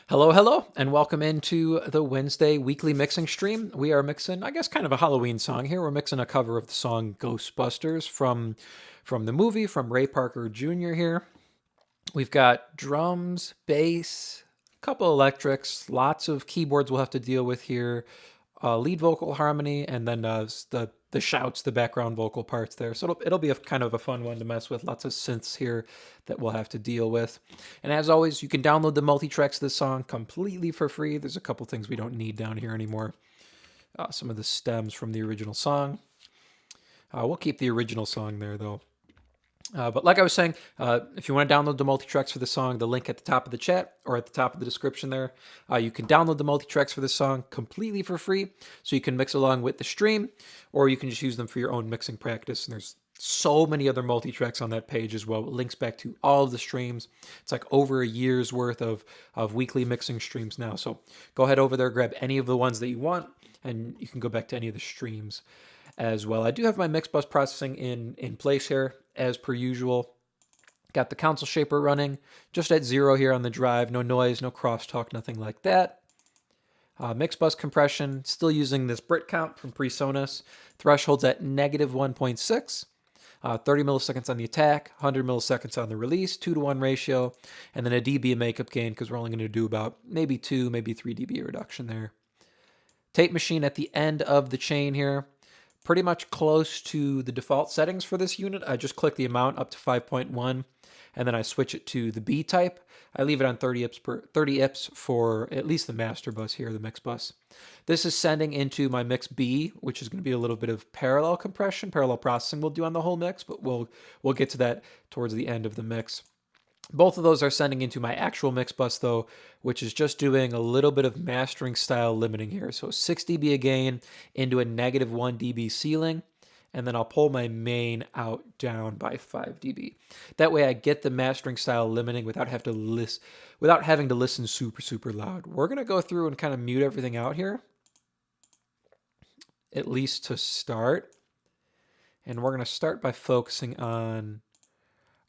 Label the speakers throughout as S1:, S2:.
S1: Hello, hello, and welcome into the Wednesday weekly mixing stream. We are mixing, I guess, kind of a Halloween song here. We're mixing a cover of the song Ghostbusters from the movie, from Ray Parker Jr. here. We've got drums, bass, a couple electrics, lots of keyboards we'll have to deal with here, lead vocal harmony, and then the shouts, the background vocal parts there. So it'll be a kind of a fun one to mess with. Lots of synths here that we'll have to deal with. And as always, you can download the multi-tracks of this song completely for free. There's a couple things we don't need down here anymore. Some of the stems from the original song. We'll keep the original song there though. But like I was saying, if you want to download the multi-tracks for the song, the link at the top of the chat or at the top of the description there, you can download the multi-tracks for the song completely for free, so you can mix along with the stream, or you can just use them for your own mixing practice. And there's so many other multi-tracks on that page as well. It links back to all of the streams. It's like over a year's worth of weekly mixing streams now. So go ahead over there, grab any of the ones that you want, and you can go back to any of the streams as well. I do have my mix bus processing in place here as per usual. Got the console shaper running just at 0 here on the drive. No noise, no crosstalk, nothing like that. Mix bus compression, still using this Brit count from PreSonus. Thresholds at -1.6. 30 milliseconds on the attack, 100 milliseconds on the release, 2-to-1 ratio, and then a dB makeup gain because we're only going to do about maybe 2, maybe 3 dB reduction there. Tape machine at the end of the chain here. Pretty much close to the default settings for this unit. I just click the amount up to 5.1, and then I switch it to the B type. I leave it on 30 IPS for at least the master bus here, the mix bus. This is sending into my mix B, which is going to be a little bit of parallel compression, parallel processing we'll do on the whole mix, but we'll get to that towards the end of the mix. Both of those are sending into my actual mix bus though, which is just doing a little bit of mastering style limiting here. So 6 dB a gain into a -1 dB ceiling, and then I'll pull my main out down by 5 dB. That way I get the mastering style limiting without having to listen super loud. We're gonna go through and kind of mute everything out here, at least to start. And we're gonna start by focusing on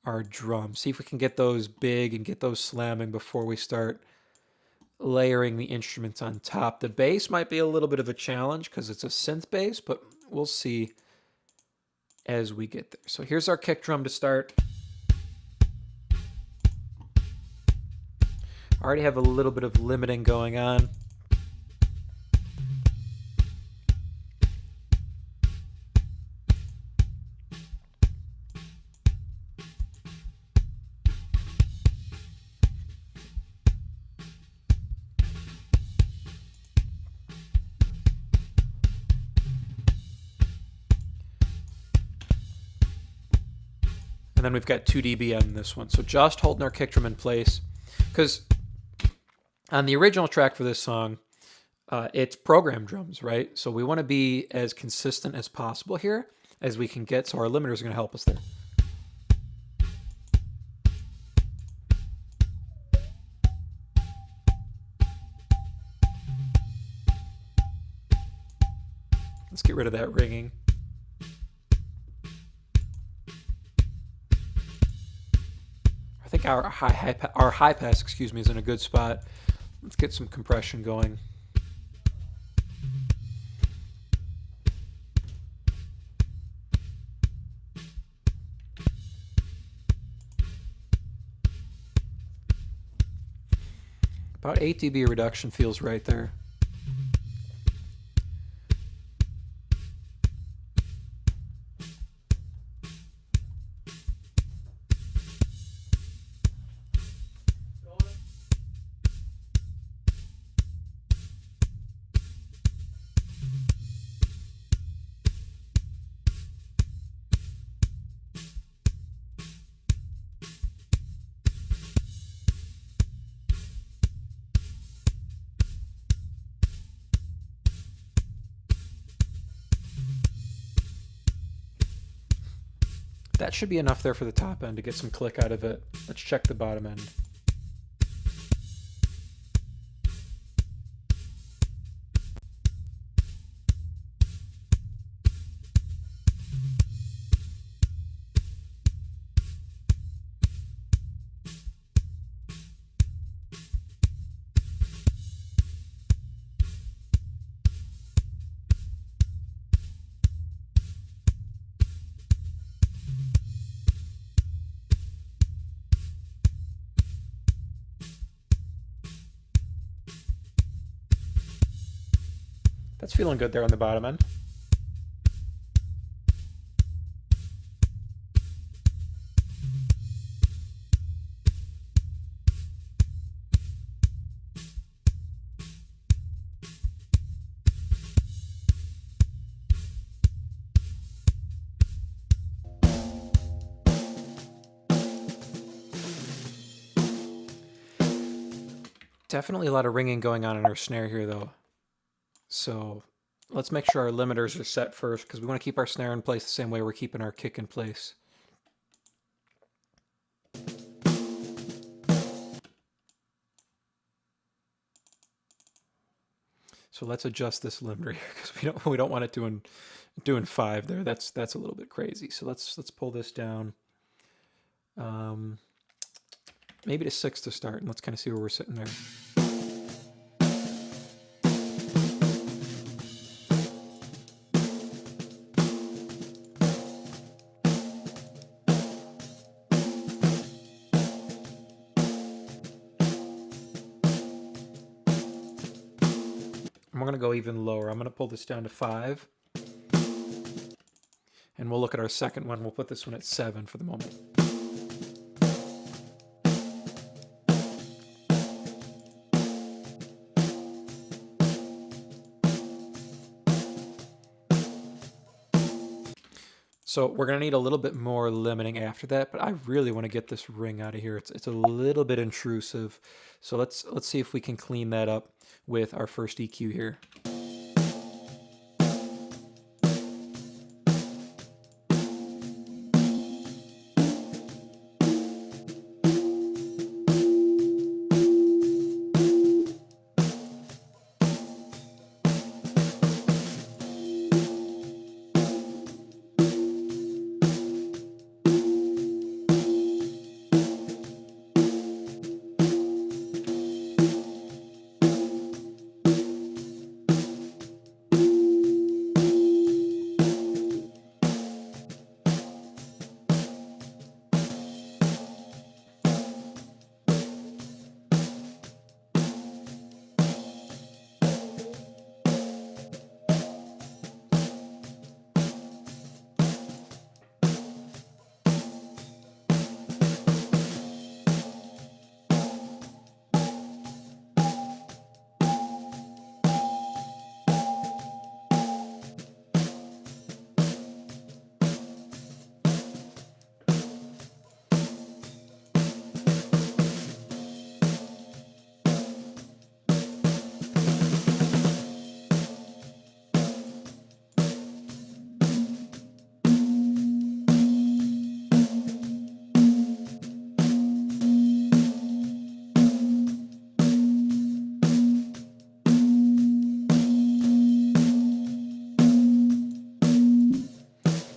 S1: our drums. See if we can get those big and get those slamming before we start layering the instruments on top. The bass might be a little bit of a challenge because it's a synth bass, but we'll see as we get there. So here's our kick drum to start. I already have a little bit of limiting going on. And then we've got 2 dB on this one. So just holding our kick drum in place. Because on the original track for this song, it's programmed drums, right? So we want to be as consistent as possible here as we can get. So our limiters are going to help us there. Let's get rid of that ringing. I think our high pass, excuse me, is in a good spot. Let's get some compression going. About 8 dB reduction feels right there. That should be enough there for the top end to get some click out of it. Let's check the bottom end. That's feeling good there on the bottom end. Definitely a lot of ringing going on in our snare here, though. So let's make sure our limiters are set first, because we want to keep our snare in place the same way we're keeping our kick in place. So let's adjust this limiter here, because we don't want it doing 5 there. That's a little bit crazy. So let's pull this down. Maybe to 6 to start, and let's kind of see where we're sitting there. We're going to go even lower. I'm going to pull this down to 5. And we'll look at our second one. We'll put this one at 7 for the moment. So we're going to need a little bit more limiting after that, but I really want to get this ring out of here. It's a little bit intrusive. So let's see if we can clean that up with our first EQ here.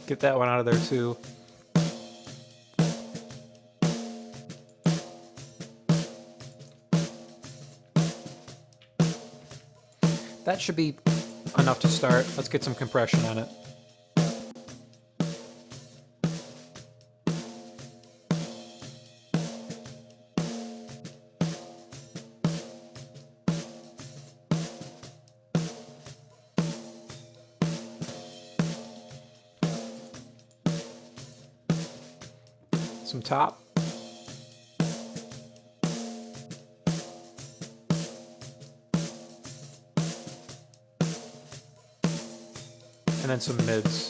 S1: Get that one out of there too. That should be enough to start. Let's get some compression on it. Some top. And then some mids.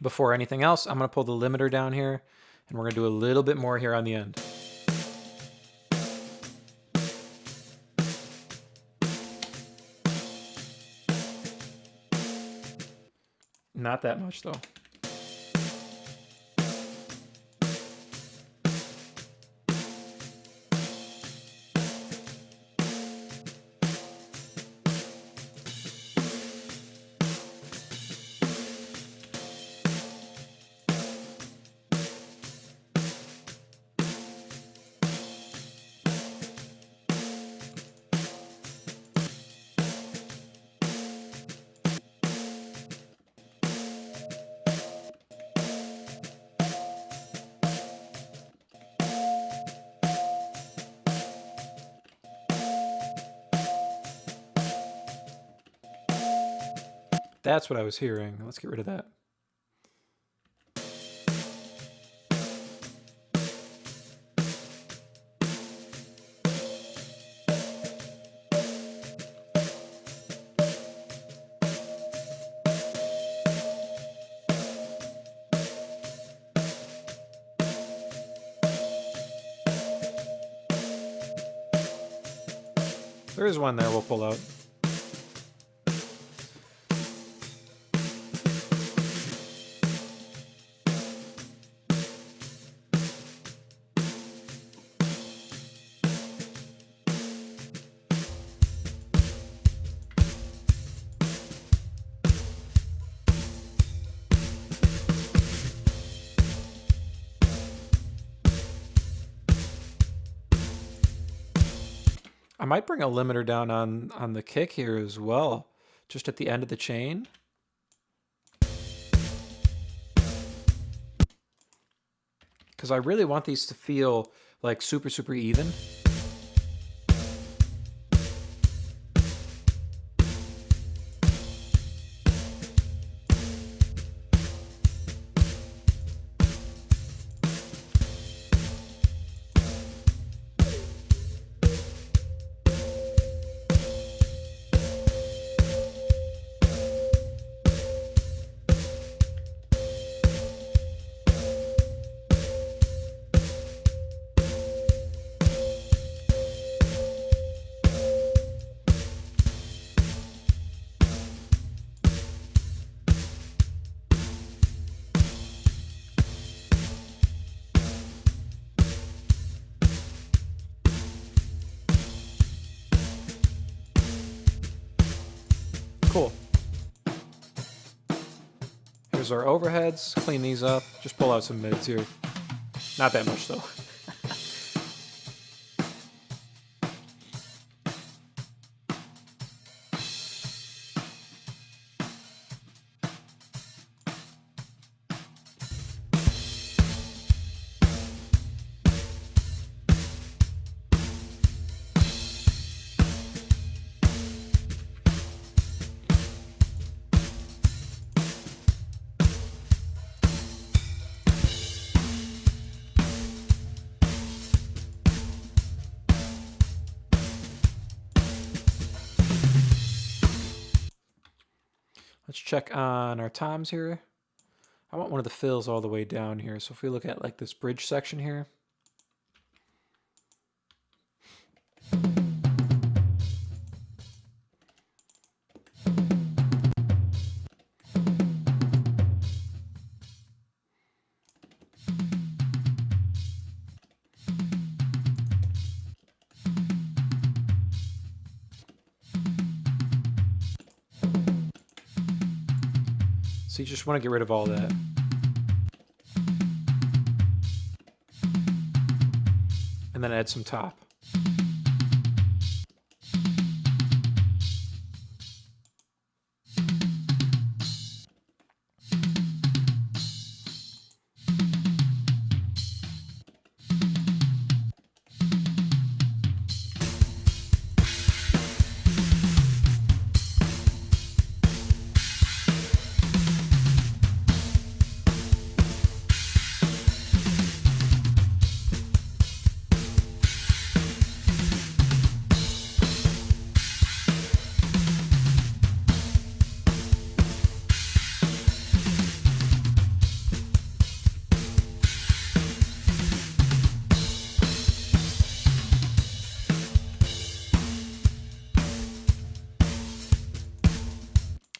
S1: Before anything else, I'm going to pull the limiter down here, and we're going to do a little bit more here on the end. Not that much, though. That's what I was hearing. Let's get rid of that. There is one there we'll pull out. I might bring a limiter down on the kick here as well, just at the end of the chain. Because I really want these to feel like super, super even. Cool. Here's our overheads. Clean these up. Just pull out some mids here. Not that much though. Let's check on our toms here. I want one of the fills all the way down here. So if we look at like this bridge section here. So you just want to get rid of all that. And then add some top.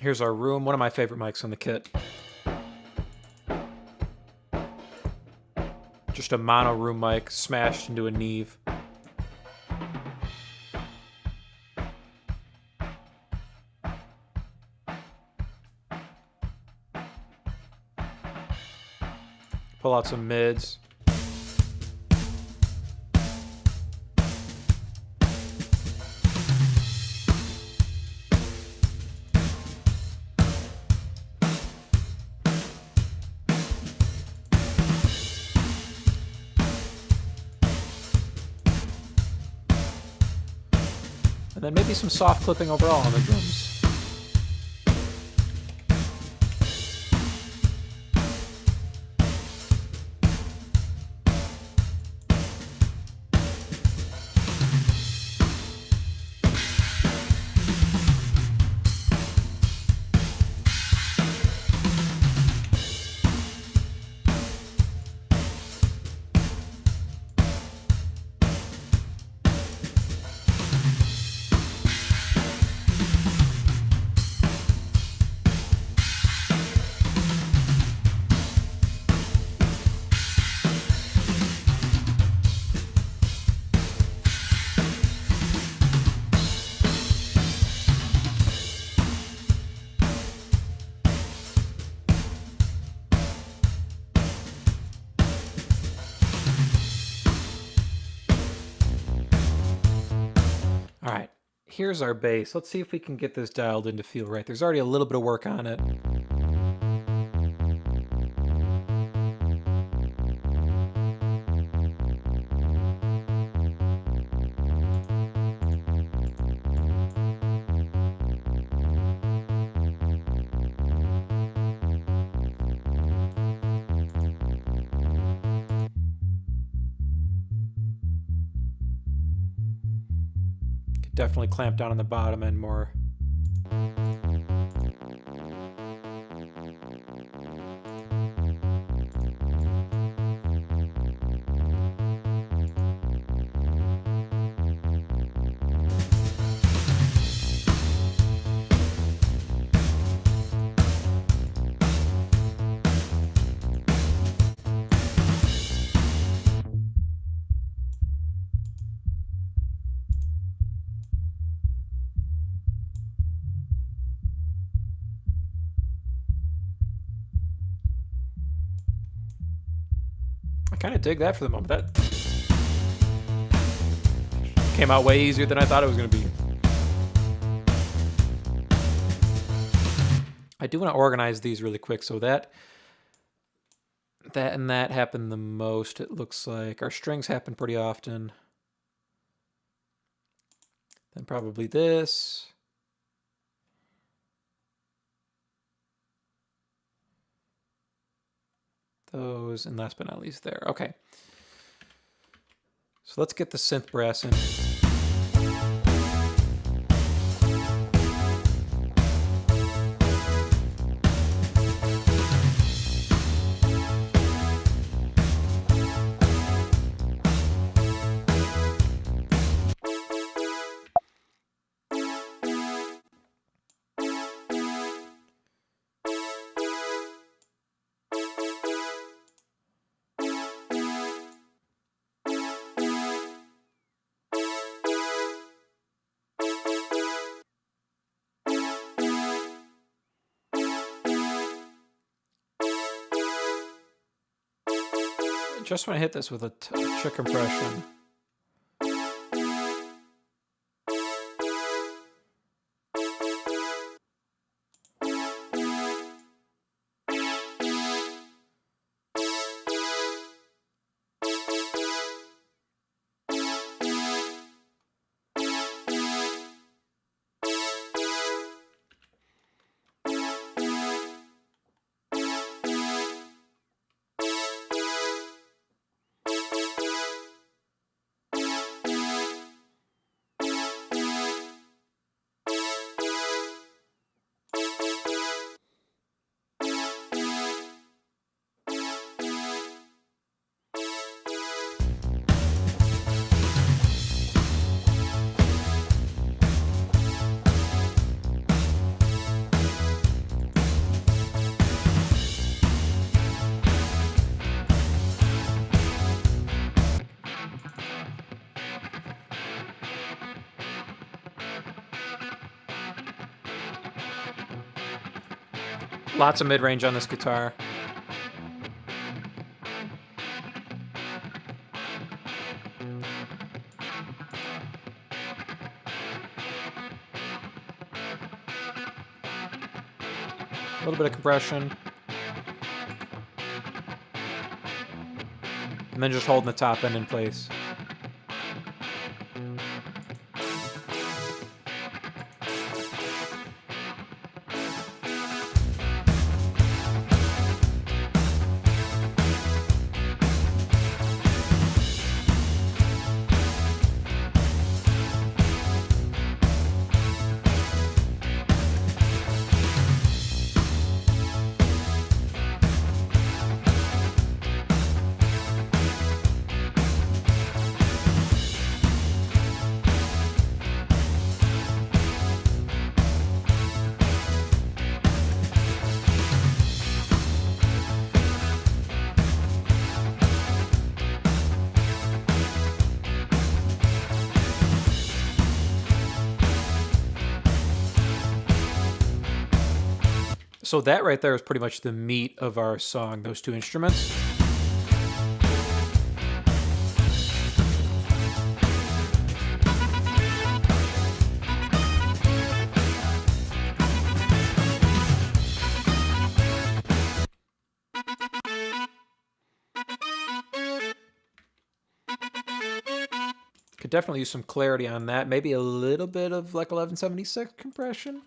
S1: Here's our room, one of my favorite mics on the kit. Just a mono room mic smashed into a Neve. Pull out some mids. And then maybe some soft clipping overall on the drums. here's our bass. Let's see if we can get this dialed in to feel right. There's already a little bit of work on it. Definitely clamp down on the bottom end more. I kind of dig that for the moment. That came out way easier than I thought it was going to be. I do want to organize these really quick. So that and that happen the most, it looks like. Our strings happen pretty often. Then probably this. Those, and last but not least there. Okay. So let's get the synth brass in. Just want to hit this with a touch of compression. Lots of mid-range on this guitar. A little bit of compression. And then just holding the top end in place. So that right there is pretty much the meat of our song, those two instruments. Could definitely use some clarity on that. Maybe a little bit of like 1176 compression.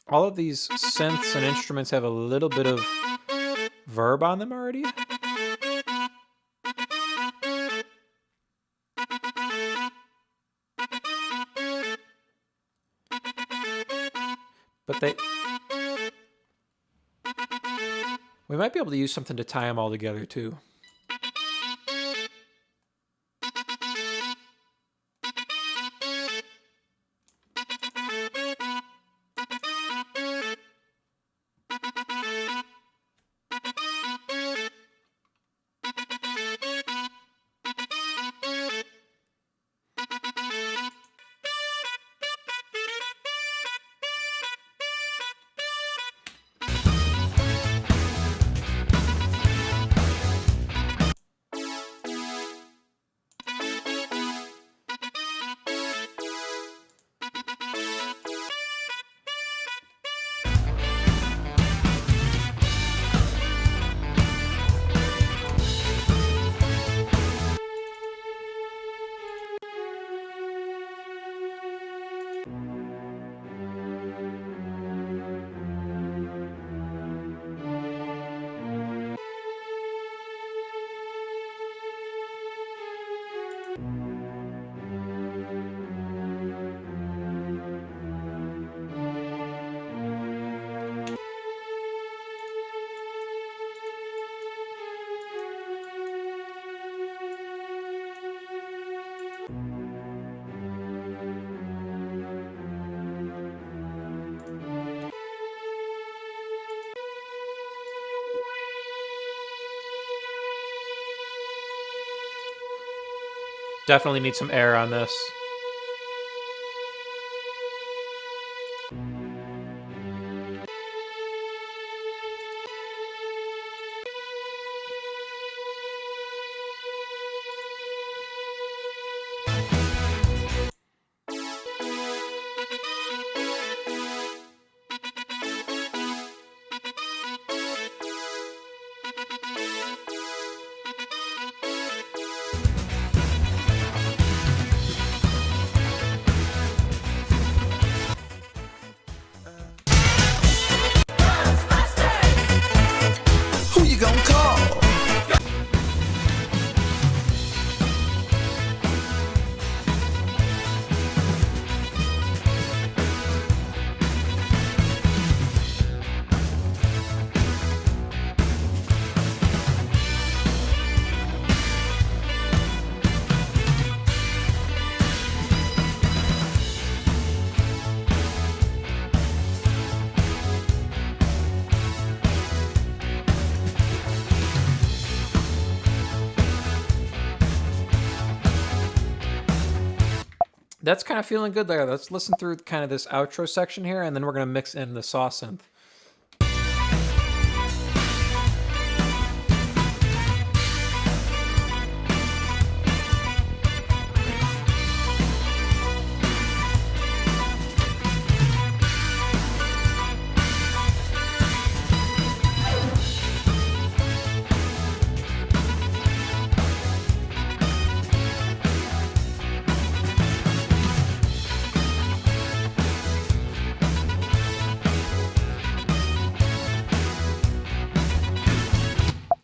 S1: All of these synths and instruments have a little bit of verb on them already. But we might be able to use something to tie them all together too. Definitely need some air on this.
S2: Who you gonna call?
S1: That's kind of feeling good there. Let's listen through kind of this outro section here, and then we're going to mix in the saw synth.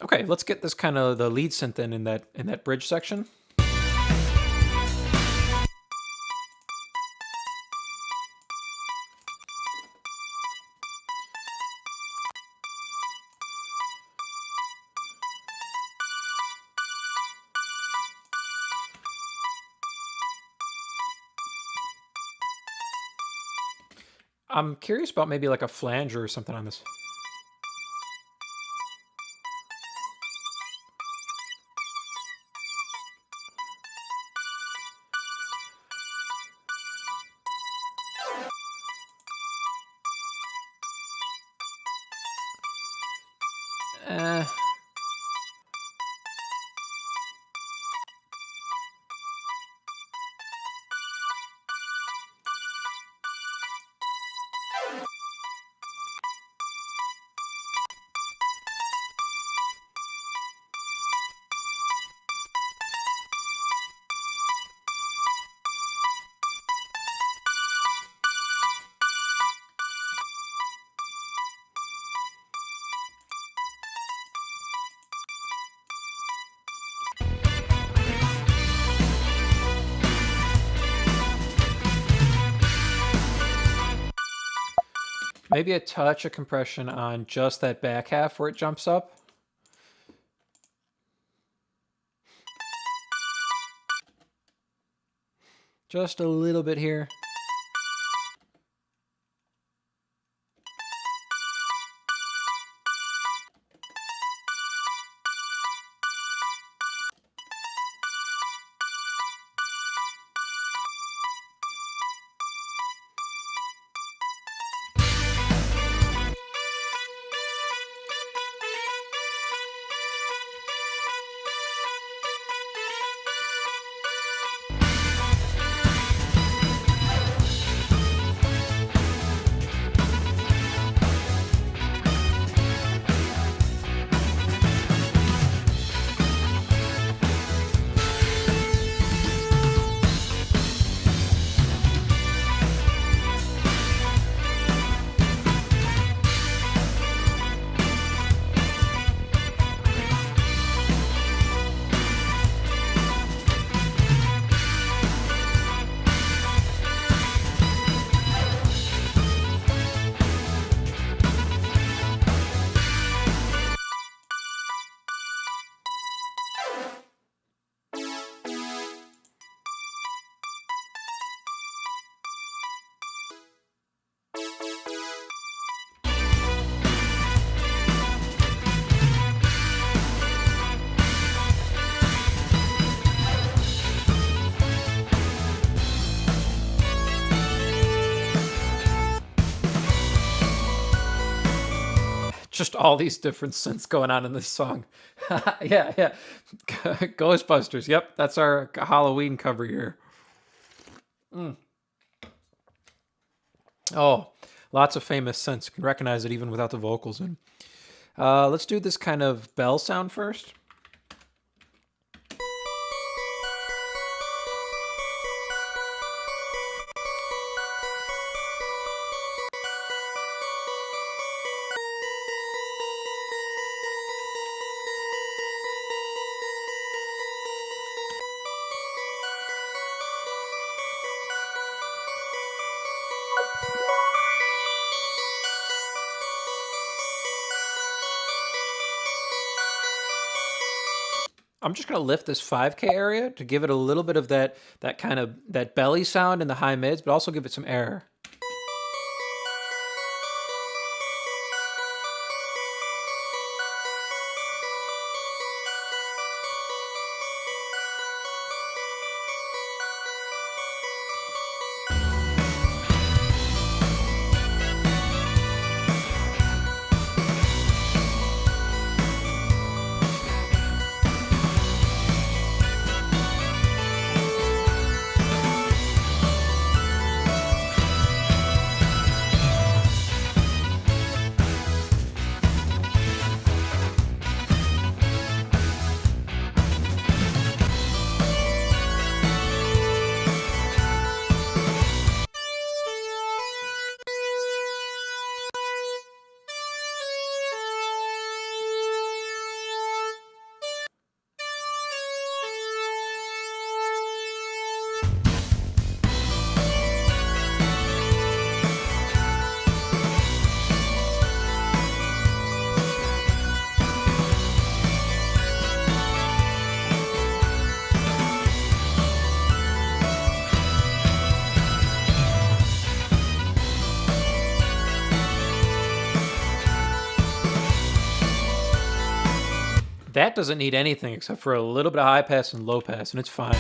S1: Okay, let's get this kind of the lead synth in that bridge section. I'm curious about maybe like a flanger or something on this. Maybe a touch of compression on just that back half where it jumps up. Just a little bit here. Just all these different synths going on in this song. Yeah. Ghostbusters. Yep, that's our Halloween cover here. Oh, lots of famous synths. You can recognize it even without the vocals in. Let's do this kind of bell sound first. I'm just going to lift this 5K area to give it a little bit of that kind of that belly sound in the high mids, but also give it some air. That doesn't need anything except for a little bit of high pass and low pass, and it's fine.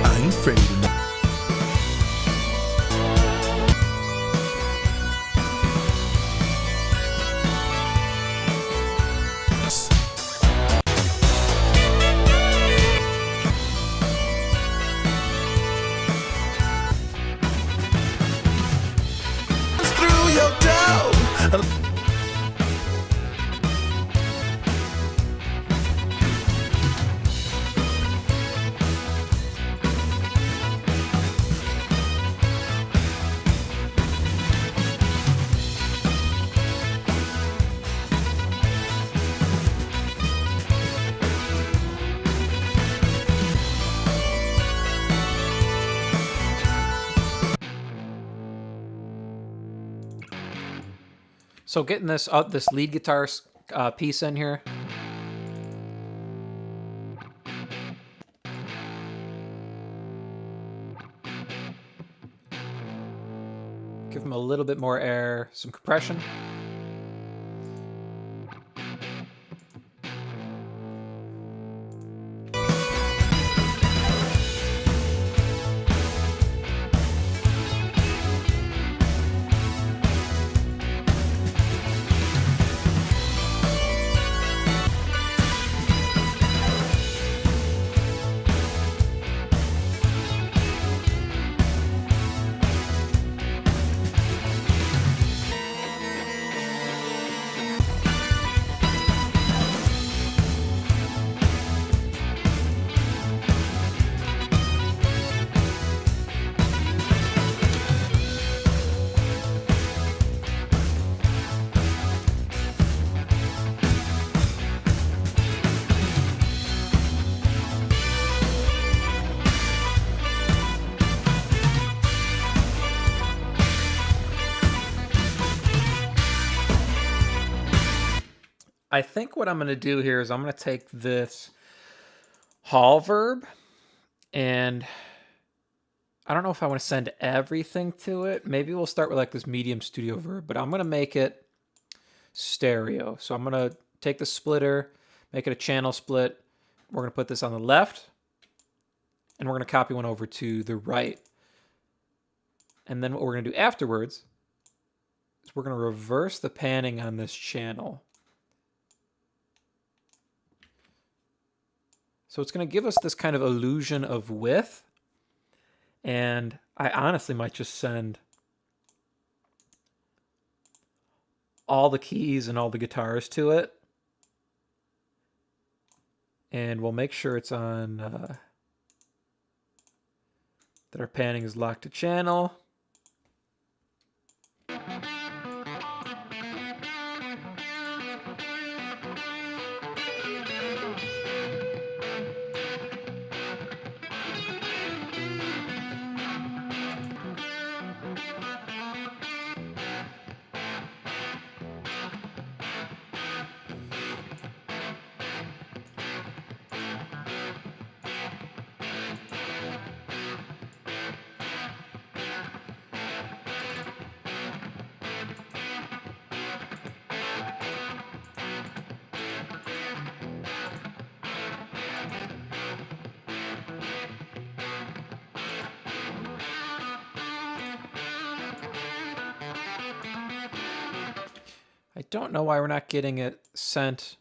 S2: I ain't afraid of nothing. Through your door.
S1: So getting this this lead guitar piece in here. Give him a little bit more air, some compression. I think what I'm going to do here is I'm going to take this hall verb, and I don't know if I want to send everything to it. Maybe we'll start with like this medium studio verb, but I'm going to make it stereo. So I'm going to take the splitter, make it a channel split. We're going to put this on the left, and we're going to copy one over to the right. And then what we're going to do afterwards is we're going to reverse the panning on this channel. So it's going to give us this kind of illusion of width. And I honestly might just send all the keys and all the guitars to it. And we'll make sure it's on, that our panning is locked to channel. I don't know why we're not getting it sent.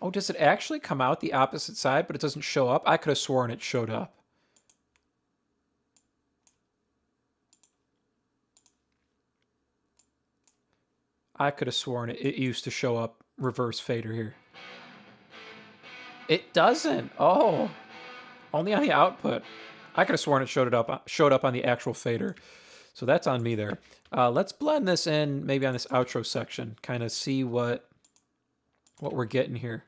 S1: Oh, does it actually come out the opposite side, but it doesn't show up? I could have sworn it showed up. I could have sworn it used to show up reverse fader here. It doesn't. Oh, only on the output. I could have sworn it showed up on the actual fader. So that's on me there. Let's blend this in maybe on this outro section, kind of see what we're getting here.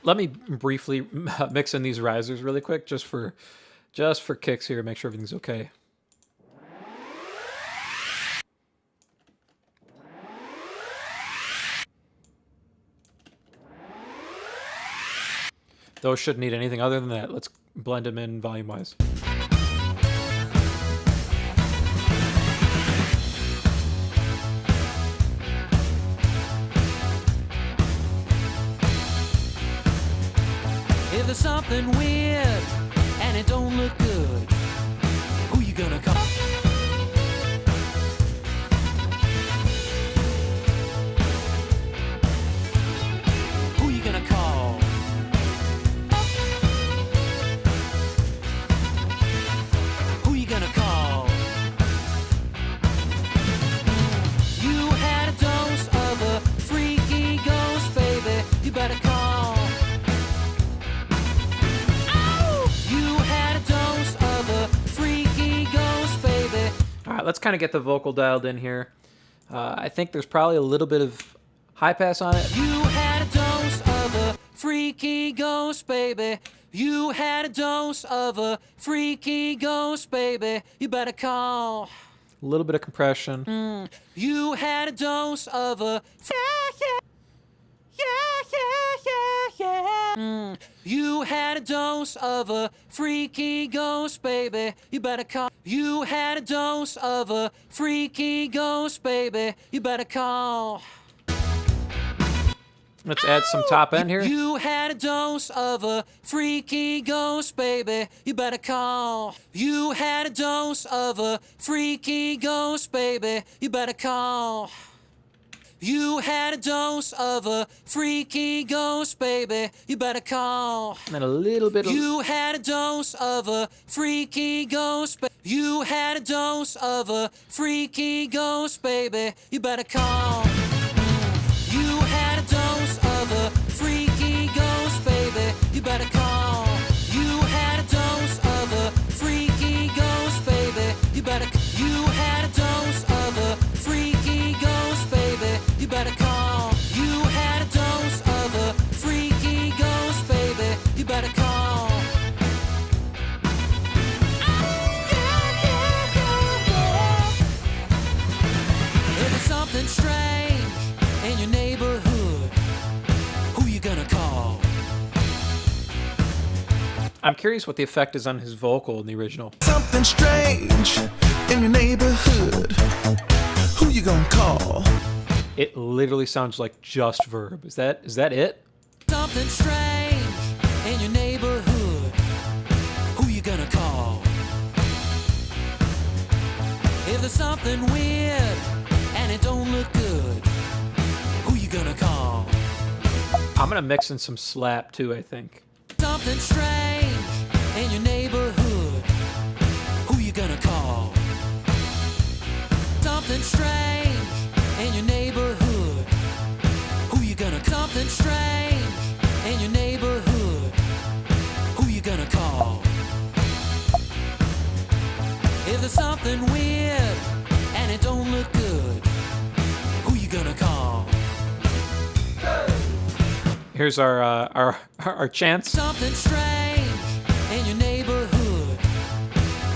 S1: Let me briefly mix in these risers really quick, just for kicks here, make sure everything's okay. Those shouldn't need anything other than that. Let's blend them in volume-wise.
S3: If there's something weird and it don't look good, who you gonna call? Who you gonna call? Who you gonna call? You had a dose of a freaky ghost, baby. You better call.
S1: All right, let's kind of get the vocal dialed in here. I think there's probably a little bit of high pass on it.
S3: You had a dose of a freaky ghost, baby. You had a dose of a freaky ghost, baby. You better call.
S1: A little bit of compression.
S3: You had a dose of a You had a dose of a freaky ghost, baby. You better call. You had a dose of a freaky ghost, baby. You better call.
S1: Let's add some top end here.
S3: You had a dose of a freaky ghost, baby. You better call. You had a dose of a freaky ghost, baby. You better call. You had a dose of a freaky ghost, baby. You better call.
S1: And then a little bit of...
S3: You had a dose of a freaky ghost, You had a dose of a freaky ghost, baby. You better call. You had a dose of a freaky ghost, baby. You better call. You had a dose of a freaky ghost, baby. You better. You had a dose of a freaky ghost, baby. You better call. You had a dose of a freaky ghost, baby. You better call. If there's something strange in your neighborhood, who you gonna call?
S1: I'm curious what the effect is on his vocal in the original.
S2: Something strange in your neighborhood. Who you gonna call?
S1: It literally sounds like just Verb. Is that it?
S3: Something strange in your neighborhood, who you gonna call? If there's something weird and it don't look good, who you gonna call?
S1: I'm gonna mix in some slap too, I think.
S3: Something strange in your neighborhood, who you gonna call? Something strange in your neighborhood, who you gonna? Something strange in your neighborhood, who you gonna call? If there's something weird and it don't look good, who you gonna call?
S1: Here's our chance.
S3: Something strange in your neighborhood,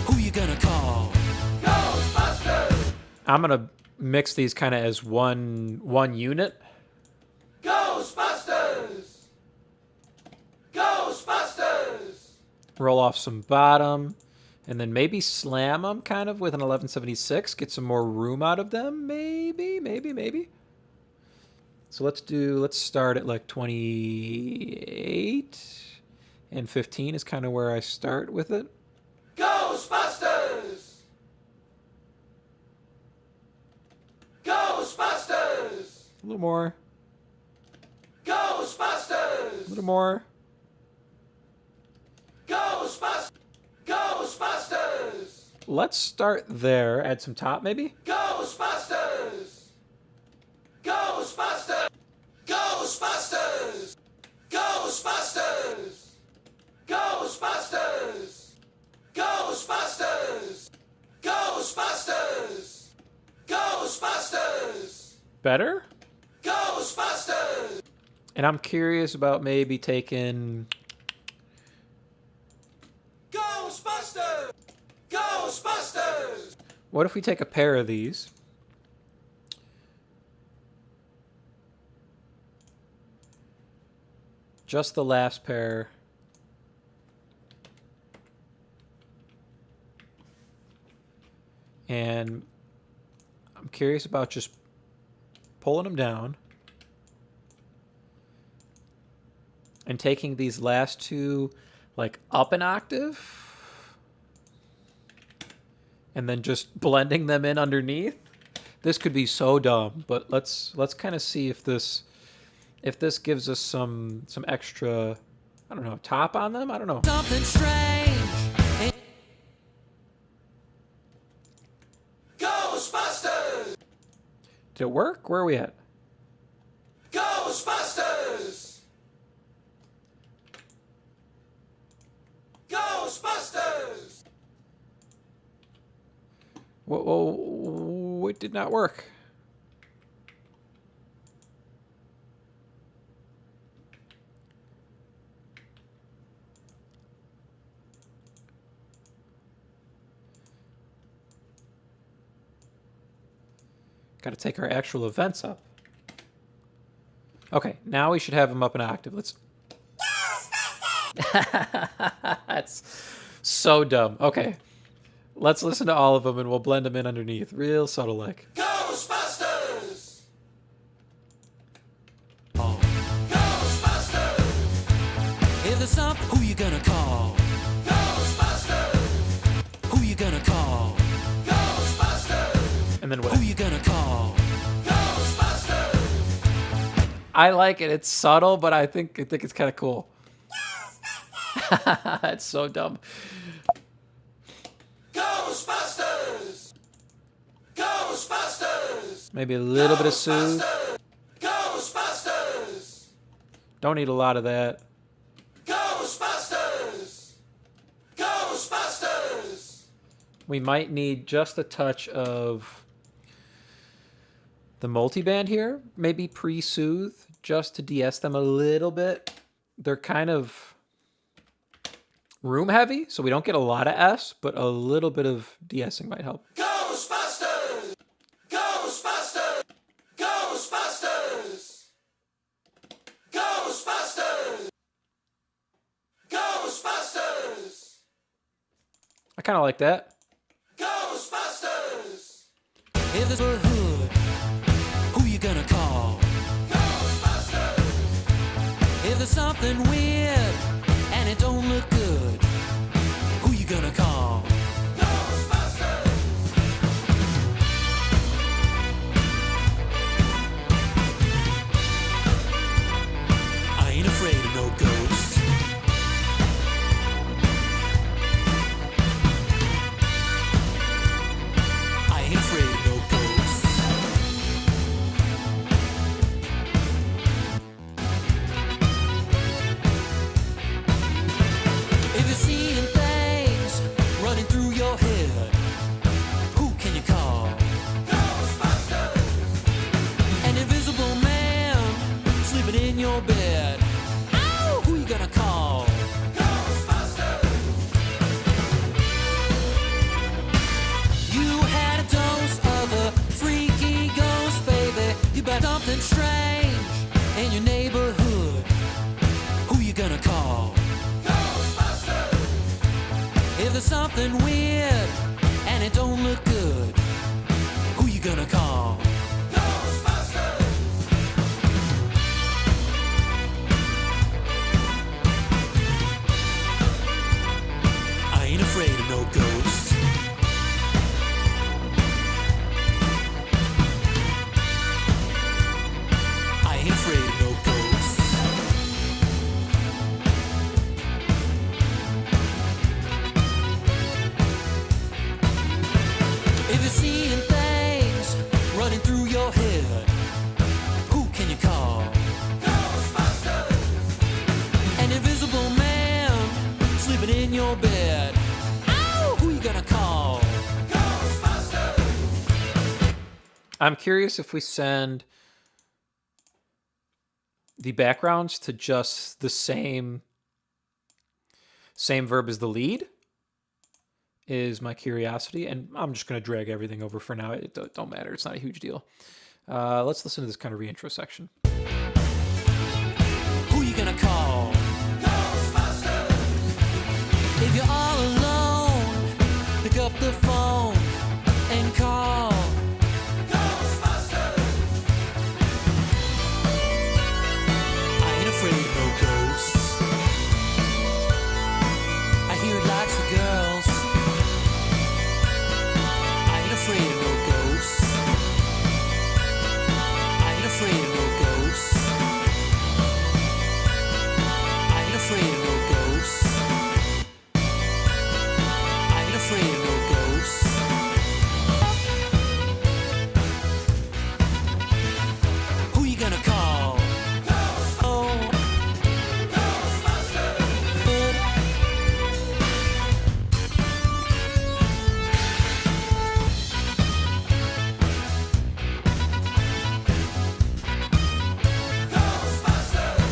S3: who you gonna call? Ghostbusters!
S1: I'm gonna mix these kind of as one unit.
S3: Ghostbusters! Ghostbusters!
S1: Roll off some bottom, and then maybe slam them kind of with an 1176. Get some more room out of them. Maybe. So let's start at like 28, and 15 is kind of where I start with it.
S3: Ghostbusters! Ghostbusters!
S1: A little more.
S3: Ghostbusters!
S1: A little more.
S3: Ghostbusters! Ghostbusters!
S1: Let's start there. Add some top maybe.
S3: Ghostbusters! Ghostbusters! Ghostbusters! Ghostbusters! Ghostbusters! Ghostbusters! Ghostbusters! Ghostbusters!
S1: Better?
S3: Ghostbusters!
S1: And I'm curious about maybe taking...
S3: Ghostbusters! Ghostbusters!
S1: What if we take a pair of these? Just the last pair. And I'm curious about just pulling them down and taking these last two like up an octave and then just blending them in underneath. This could be so dumb, but let's kind of see if this gives us some extra, I don't know, top on them. I don't know.
S3: Something strange. Ghostbusters!
S1: Did it work? Where are we at?
S3: Ghostbusters! Ghostbusters!
S1: Whoa, it did not work. Got to take our actual events up. Okay, now we should have them up an octave. Let's... That's so dumb. Okay, let's listen to all of them and we'll blend them in underneath. Real subtle like.
S3: Ghostbusters! Oh. Ghostbusters! If there's something, who you gonna call? Ghostbusters! Who you gonna call? Ghostbusters!
S1: And then what?
S3: Who you gonna call? Ghostbusters!
S1: I like it. It's subtle, but I think it's kind of cool. It's so dumb.
S3: Ghostbusters! Ghostbusters!
S1: Maybe a little bit of soothe.
S3: Ghostbusters!
S1: Don't need a lot of that.
S3: Ghostbusters! Ghostbusters!
S1: We might need just a touch of the multiband here. Maybe pre-soothe just to de-ess them a little bit. They're kind of room heavy, so we don't get a lot of S, but a little bit of de-essing might help.
S3: Ghostbusters! Ghostbusters! Ghostbusters! Ghostbusters! Ghostbusters!
S1: I kind of like that.
S3: Ghostbusters! If there's a hood, who you gonna call? Ghostbusters! If there's something weird and it don't look good, who you gonna call? Ghostbusters! I ain't afraid of no ghosts. I ain't afraid of no ghosts. If you're seeing things running through your head, who can you call? Ghostbusters! An invisible man sleeping in your bed. Ow! Who you gonna call? Ghostbusters! You had a dose of a freaky ghost, baby. You bet something strange in your neighborhood. Who you gonna call? Ghostbusters! If there's something weird and it don't look good, who you gonna call? Ghostbusters! I ain't afraid of no ghosts. I ain't afraid of no ghosts. If you're seeing things running through your head, who can you call? Ghostbusters! An invisible man sleeping in your bed. Ow! Who you gonna call? Ghostbusters!
S1: I'm curious if we send the backgrounds to just the same verb as the lead is my curiosity, and I'm just going to drag everything over for now. It don't matter. It's not a huge deal. Let's listen to this kind of reintro section.
S3: Who you gonna call? Ghostbusters! If you're all alone, pick up the phone and call. Ghostbusters! I ain't afraid of no ghosts. I hear it likes the girls. I ain't afraid of no ghosts. I ain't afraid of no ghosts. I ain't afraid of no ghosts. I ain't afraid of no ghosts. Who you gonna call? Oh. Ghostbusters.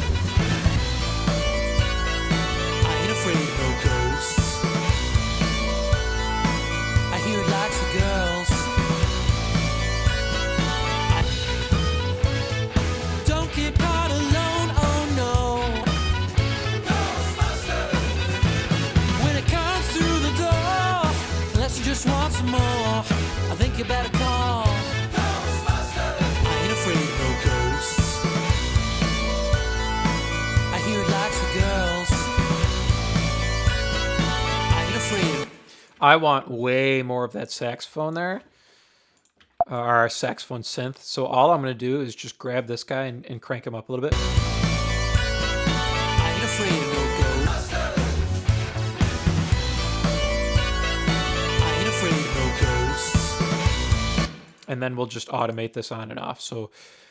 S3: I ain't afraid of no ghosts. I hear it likes the girls. Don't get caught alone, oh no. Ghostbusters. When it comes through the door, unless you just want some more, I think you better call. Ghostbusters. I ain't afraid of no ghosts. I hear it likes the girls. I ain't afraid of
S1: I want way more of that saxophone there, our saxophone synth. So all I'm going to do is just grab this guy and crank him up a little bit.
S3: I ain't afraid of no ghosts. I ain't afraid of no ghosts.
S1: And then we'll just automate this on and off. So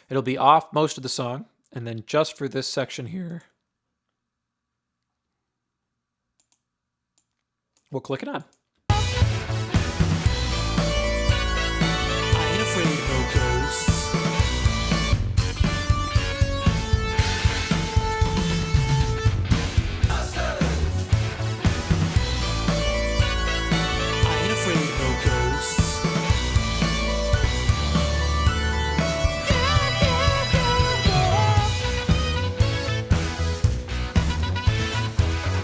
S1: it'll be off most of the song. And then just for this section here, we'll click it on.
S3: I ain't afraid of no ghosts. I ain't afraid of no ghosts.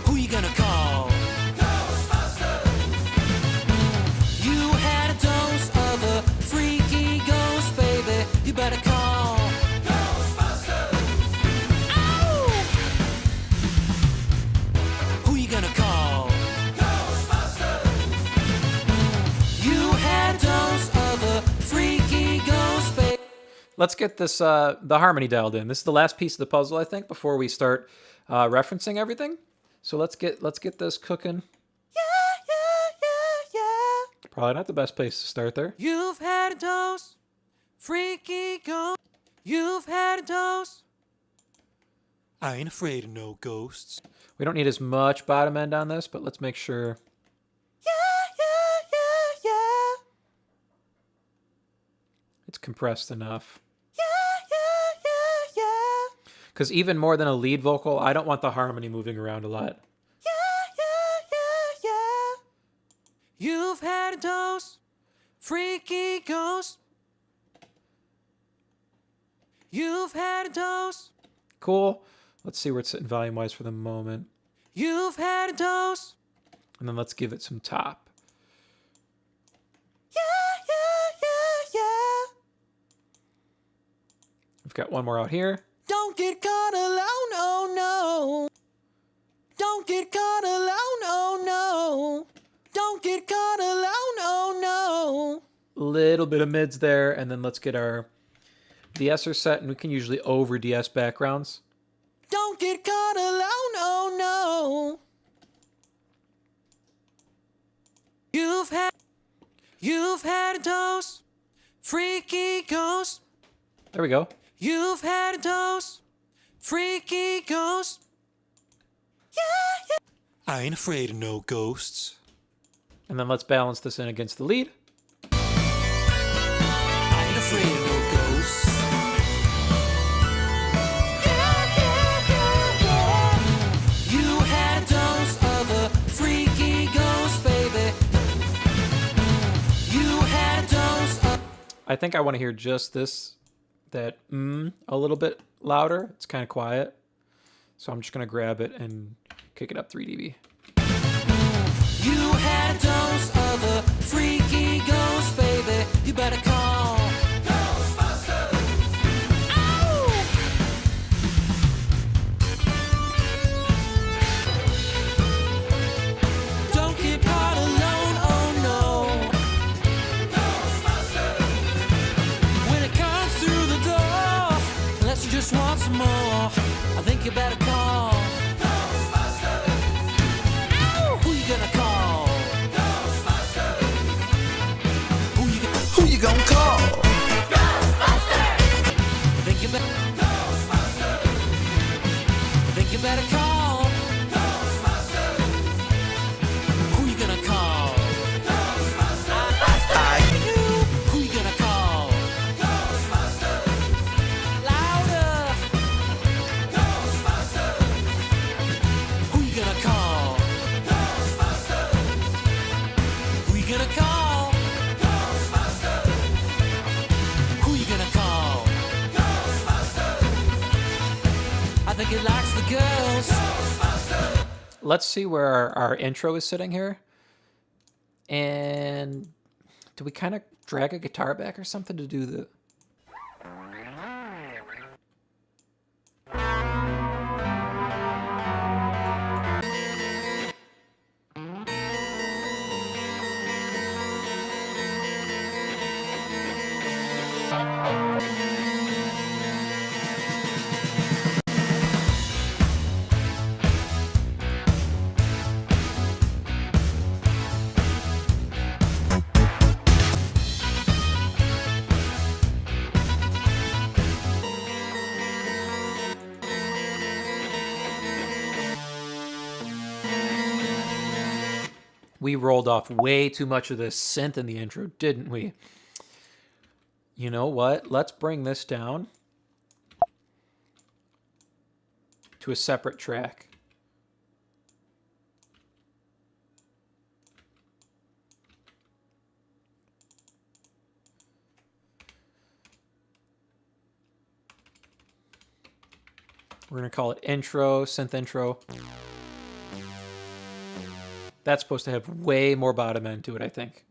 S3: Who you gonna call? You had a dose of a freaky ghost, baby. You better call Ghostbusters. Ow! Who you gonna call? Ghostbusters. You had a dose of a freaky ghost, baby.
S1: Let's get this the harmony dialed in. This is the last piece of the puzzle, I think, before we start referencing everything. So let's get this cooking.
S3: Yeah.
S1: Probably not the best place to start there.
S3: You've had a dose, freaky ghost. You've had a dose. I ain't afraid of no ghosts.
S1: We don't need as much bottom end on this, but let's make sure.
S3: Yeah.
S1: It's compressed enough.
S3: Yeah.
S1: Because even more than a lead vocal, I don't want the harmony moving around a lot.
S3: Yeah. You've had a dose, freaky ghost. You've had a dose.
S1: Cool. Let's see where it's sitting volume-wise for the moment.
S3: You've had a dose.
S1: And then let's give it some top.
S3: Yeah.
S1: We've got one more out here.
S3: Don't get caught alone, oh no. Don't get caught alone, oh no. Don't get caught alone, oh no.
S1: Little bit of mids there, and then let's get our de-esser set, and we can usually over de-ess backgrounds.
S3: Don't get caught alone, oh no. You've had a dose, freaky ghost.
S1: There we go.
S3: You've had a dose, freaky ghost. Yeah. I ain't afraid of no ghosts.
S1: And then let's balance this in against the lead.
S3: I ain't afraid of no ghosts. Yeah.
S1: I think I want to hear just that a little bit louder. It's kind of quiet. So I'm just going to grab it and kick it up 3 dB.
S3: You had a dose of a freaky ghost, baby. You better call Ghostbusters. Ow! Don't get caught alone, oh no. Ghostbusters. When it comes through the door, unless you just want some more, I think you better call Ghostbusters. Ow! Who you gonna call? Ghostbusters. Who you
S2: gonna call?
S3: Ghostbusters. I think you better Ghostbusters. I think you better call Ghostbusters. Who you gonna call? Ghostbusters. Who you gonna call? Ghostbusters. Louder. Ghostbusters. Who you gonna call? Ghostbusters. Who you gonna call? Ghostbusters. Who you gonna call? Ghostbusters. I think it likes the girls. Ghostbusters.
S1: Let's see where our intro is sitting here. And do we kind of drag a guitar back or something to do the... We rolled off way too much of this synth in the intro, didn't we? You know what? Let's bring this down to a separate track. We're going to call it intro, synth intro. That's supposed to have way more bottom end to it, I think.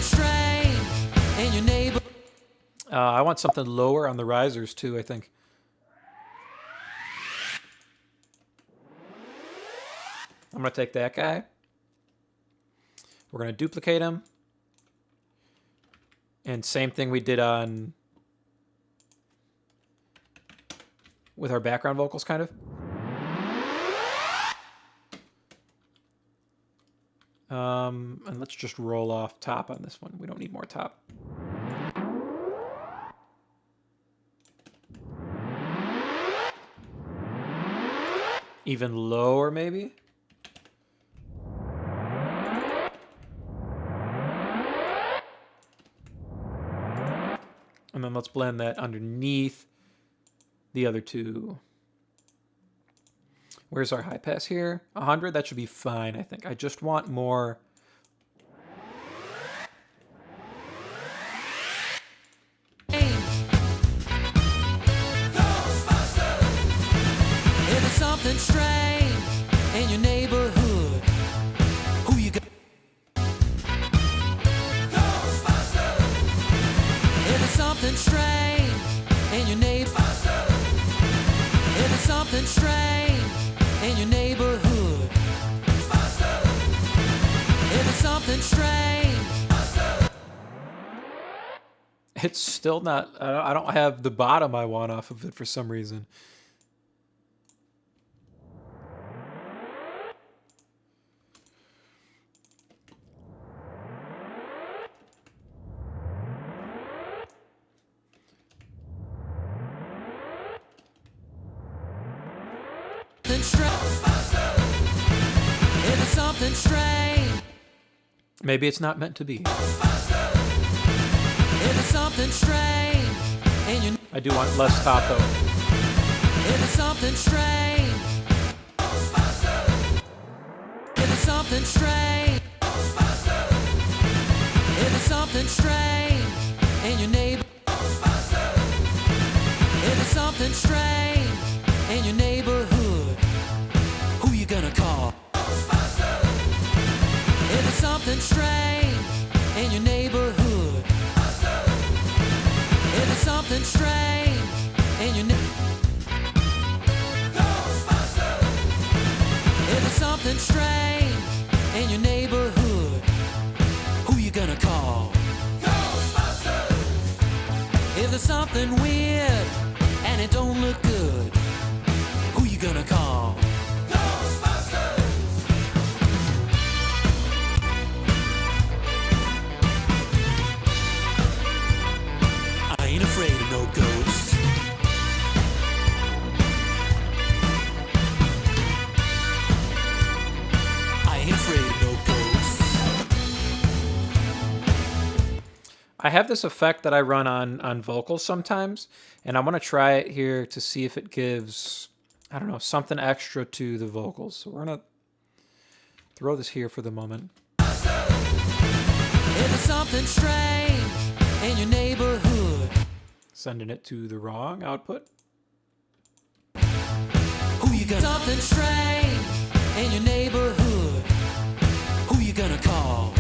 S3: Strange in your neighbor.
S1: I want something lower on the risers too, I think. I'm going to take that guy. We're going to duplicate him. And same thing we did on with our background vocals, kind of. And let's just roll off top on this one. We don't need more top. Even lower, maybe? And then let's blend that underneath the other two. Where's our high pass here? 100, that should be fine, I think. I just want more.
S3: If there's something strange in your neighborhood, who you got? Ghostbusters. If there's something strange in your neighborhood, if there's something strange something strange.
S1: It's still not. I don't have the bottom I want off of it for some reason.
S3: It's something strange.
S1: Maybe it's not meant to be.
S3: It's something strange. And you
S1: I do want less top though.
S3: it's something strange. It's something strange. It's something strange. And your neighbor. It's something strange. In your neighborhood. Who you gonna call? It's something strange. In your neighborhood. It's something strange. In your It's something strange. In your neighborhood. Who you gonna call? If there's something weird and it don't look good, who you gonna call? I ain't afraid of no ghosts. I ain't afraid of no ghosts.
S1: I have this effect that I run on vocals sometimes, and I want to try it here to see if it gives, I don't know, something extra to the vocals. So we're going to throw this here for the moment.
S3: If there's something strange in your neighborhood,
S1: Sending it to the wrong output.
S3: who you gonna? Something strange in your neighborhood, who you gonna call?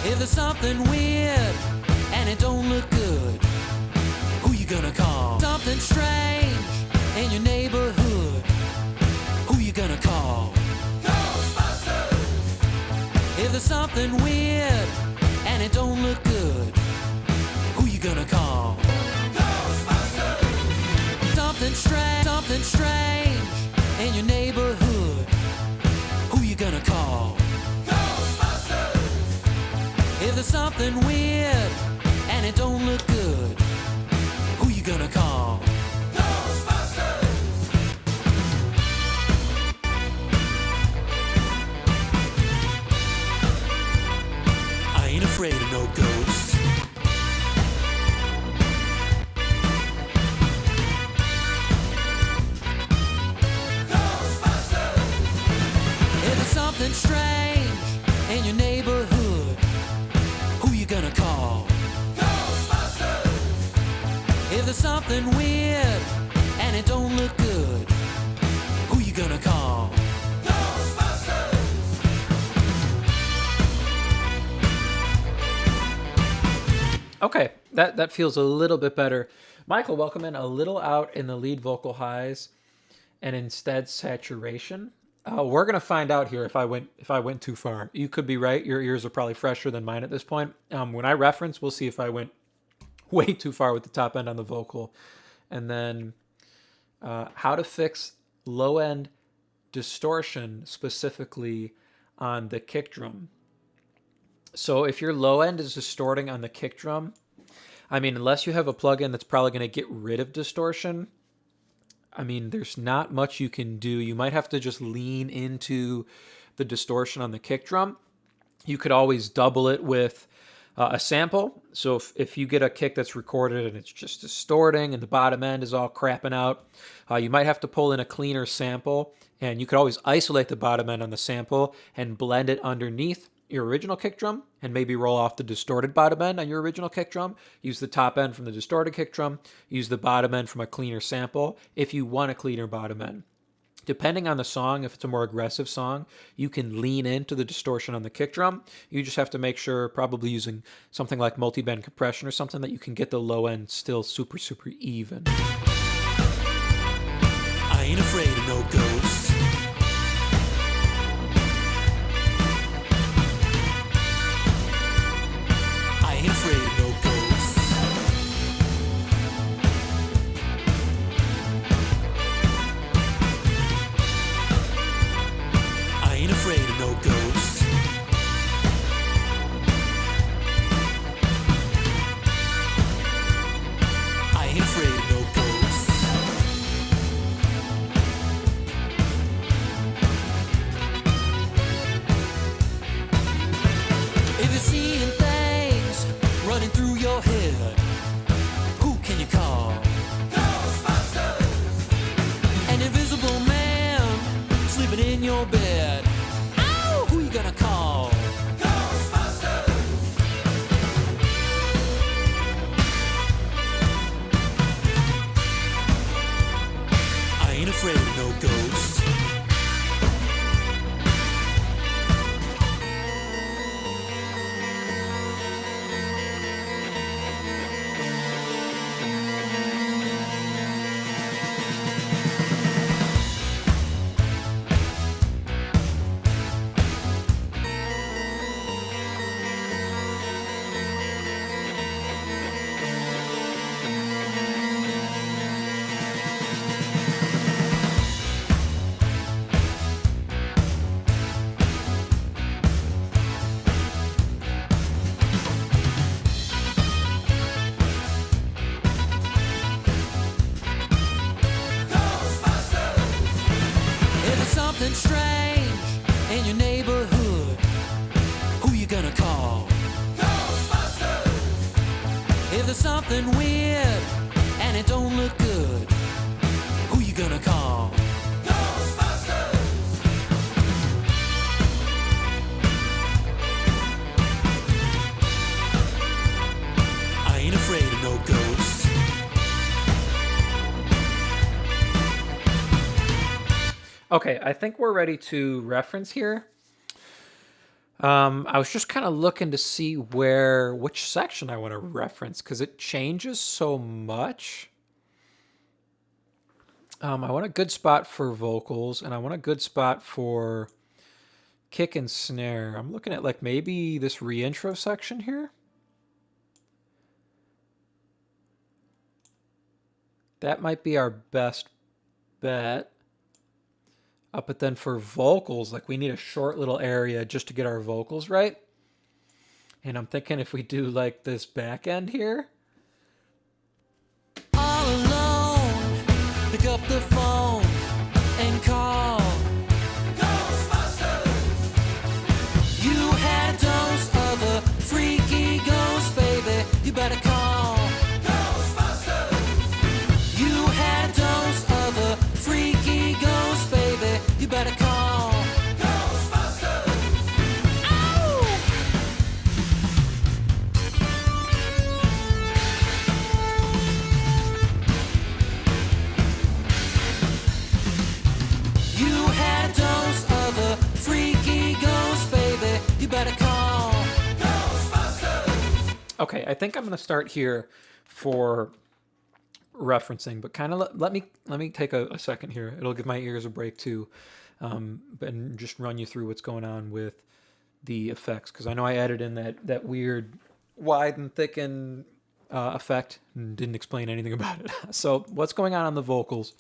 S3: If there's something weird and it don't look good, who you gonna call? Something strange in your neighborhood, who you gonna call? If there's something weird and it don't look good, who you gonna call? Something strange in your neighborhood, who you gonna call? If there's something weird and it don't look good, who you gonna call? I ain't afraid of no ghosts. If there's something strange in your neighborhood, who you gonna call? If there's something weird and it don't look good, who you gonna call?
S1: Okay, that feels a little bit better. Michael, welcome in. A little out in the lead vocal highs, and instead saturation. We're gonna find out here if I went too far. You could be right. Your ears are probably fresher than mine at this point. When I reference, we'll see if I went way too far with the top end on the vocal, and then how to fix low end distortion specifically on the kick drum. So if your low end is distorting on the kick drum, I mean, unless you have a plugin that's probably going to get rid of distortion, I mean, there's not much you can do. You might have to just lean into the distortion on the kick drum. You could always double it with a sample. So if you get a kick that's recorded and it's just distorting and the bottom end is all crapping out, you might have to pull in a cleaner sample, and you could always isolate the bottom end on the sample and blend it underneath your original kick drum and maybe roll off the distorted bottom end on your original kick drum. Use the top end from the distorted kick drum. Use the bottom end from a cleaner sample if you want a cleaner bottom end. Depending on the song, if it's a more aggressive song, you can lean into the distortion on the kick drum. You just have to make sure, probably using something like multi-band compression or something, that you can get the low end still super, super even.
S3: I ain't afraid of no ghosts. of no ghosts. I ain't afraid of no ghosts. If you're seeing things running through your head, who can you call? Ghostbusters! An invisible man sleeping in your bed. Ow! Who you gonna call? Ghostbusters! I ain't afraid of no ghosts. If there's something strange in your neighborhood, who you gonna call? Ghostbusters! If there's something weird and it don't look good, who you gonna call? Ghostbusters! I ain't afraid of no ghosts.
S1: Okay, I think we're ready to reference here. I was just kind of looking to see which section I want to reference because it changes so much. I want a good spot for vocals and I want a good spot for kick and snare. I'm looking at like maybe this reintro section here. That might be our best bet. But then for vocals, like we need a short little area just to get our vocals right. And I'm thinking if we do like this back end here.
S3: All alone, pick up the phone and call Ghostbusters. You had a dose of a freaky ghost, baby. You better call Ghostbusters. You had a dose of a freaky ghost, baby. You better call Ghostbusters. Ow! You had a dose of a freaky ghost, baby. You better call Ghostbusters.
S1: Okay, I think I'm going to start here for referencing, but kind of let me take a second here. It'll give my ears a break too, and just run you through what's going on with the effects because I know I added in that weird wide and thicken effect and didn't explain anything about it. So what's going on the vocals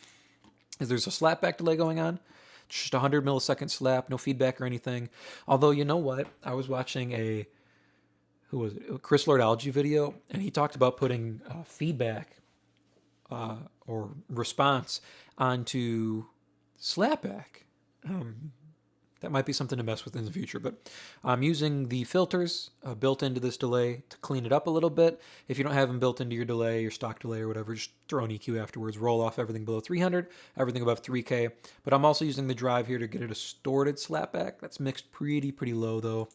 S1: is there's a slapback delay going on. It's just 100 millisecond slap, no feedback or anything. Although you know what, I was watching a Chris Lord-Alge video, and he talked about putting feedback or response onto slapback. That might be something to mess with in the future, but I'm using the filters built into this delay to clean it up a little bit. If you don't have them built into your delay, your stock delay or whatever, just throw an EQ afterwards, roll off everything below 300, everything above 3K. But I'm also using the drive here to get a distorted slapback. That's mixed pretty low though.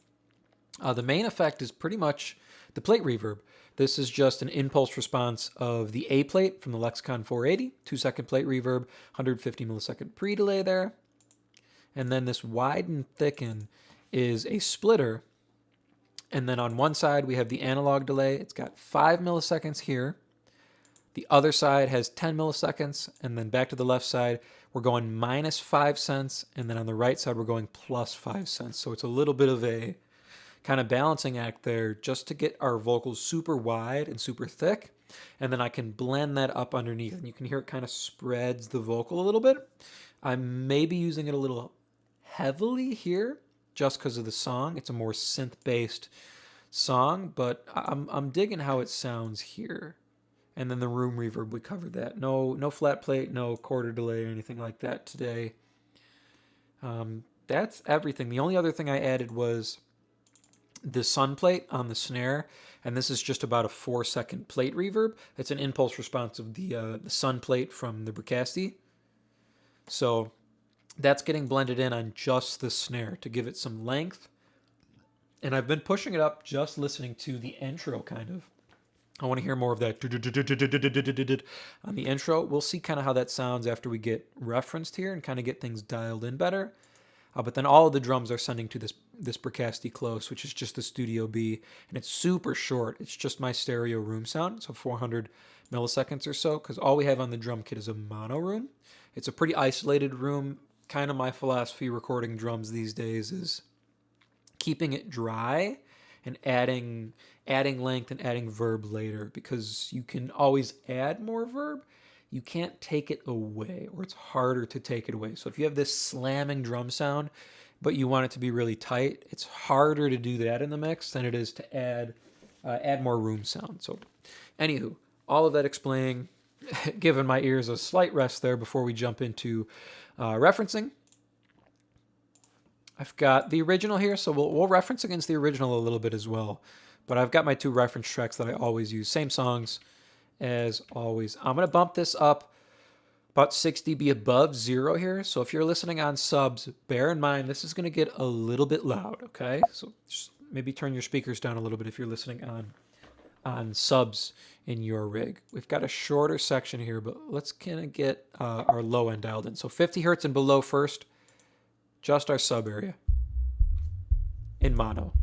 S1: The main effect is pretty much the plate reverb. This is just an impulse response of the A plate from the Lexicon 480, 2-second plate reverb, 150 millisecond pre-delay there. And then this wide and thicken is a splitter. And then on one side, we have the analog delay. It's got 5 milliseconds here. The other side has 10 milliseconds. And then back to the left side, we're going minus 5 cents. And then on the right side, we're going plus 5 cents. So it's a little bit of a kind of balancing act there just to get our vocals super wide and super thick. And then I can blend that up underneath. And you can hear it kind of spreads the vocal a little bit. I'm maybe using it a little heavily here just because of the song. It's a more synth-based song, but I'm digging how it sounds here. And then the room reverb, we covered that. No flat plate, no quarter delay or anything like that today. That's everything. The only other thing I added was the sun plate on the snare, and this is just about a 4-second plate reverb. It's an impulse response of the sun plate from the Bricasti. So that's getting blended in on just the snare to give it some length. And I've been pushing it up just listening to the intro, kind of. I want to hear more of that on the intro. We'll see kind of how that sounds after we get referenced here and kind of get things dialed in better. But then all of the drums are sending to this Bricasti close, which is just the Studio B, and it's super short. It's just my stereo room sound, so 400 milliseconds or so, because all we have on the drum kit is a mono room. It's a pretty isolated room. Kind of my philosophy recording drums these days is keeping it dry and adding length and adding verb later, because you can always add more verb. You can't take it away, or it's harder to take it away. So if you have this slamming drum sound, but you want it to be really tight, it's harder to do that in the mix than it is to add more room sound. So anywho, all of that explaining, giving my ears a slight rest there before we jump into referencing. I've got the original here, so we'll reference against the original a little bit as well. But I've got my 2 reference tracks that I always use. Same songs as always. I'm going to bump this up about 60 dB above 0 here. So if you're listening on subs, bear in mind this is going to get a little bit loud, okay? So just maybe turn your speakers down a little bit if you're listening on subs in your rig. We've got a shorter section here, but let's kind of get our low end dialed in. So 50 hertz and below first, just our sub area in mono.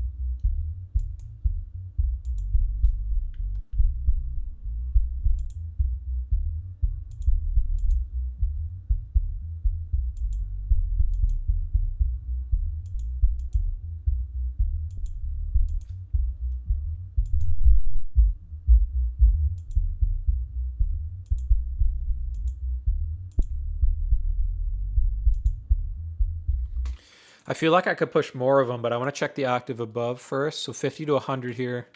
S1: I feel like I could push more of them, but I want to check the octave above first. So 50 to 100 here.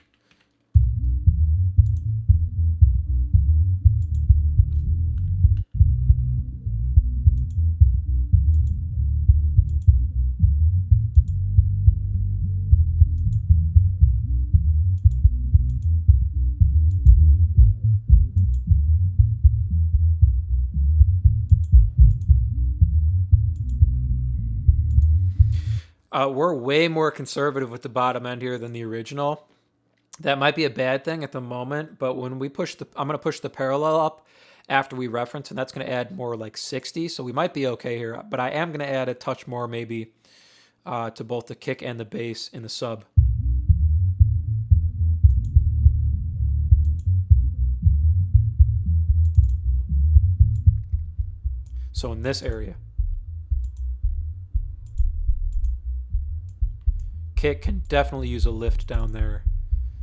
S1: We're way more conservative with the bottom end here than the original. That might be a bad thing at the moment, but when we push I'm going to push the parallel up after we reference, and that's going to add more like 60. So we might be okay here, but I am going to add a touch more maybe to both the kick and the bass in the sub. So in this area. Kick can definitely use a lift down there.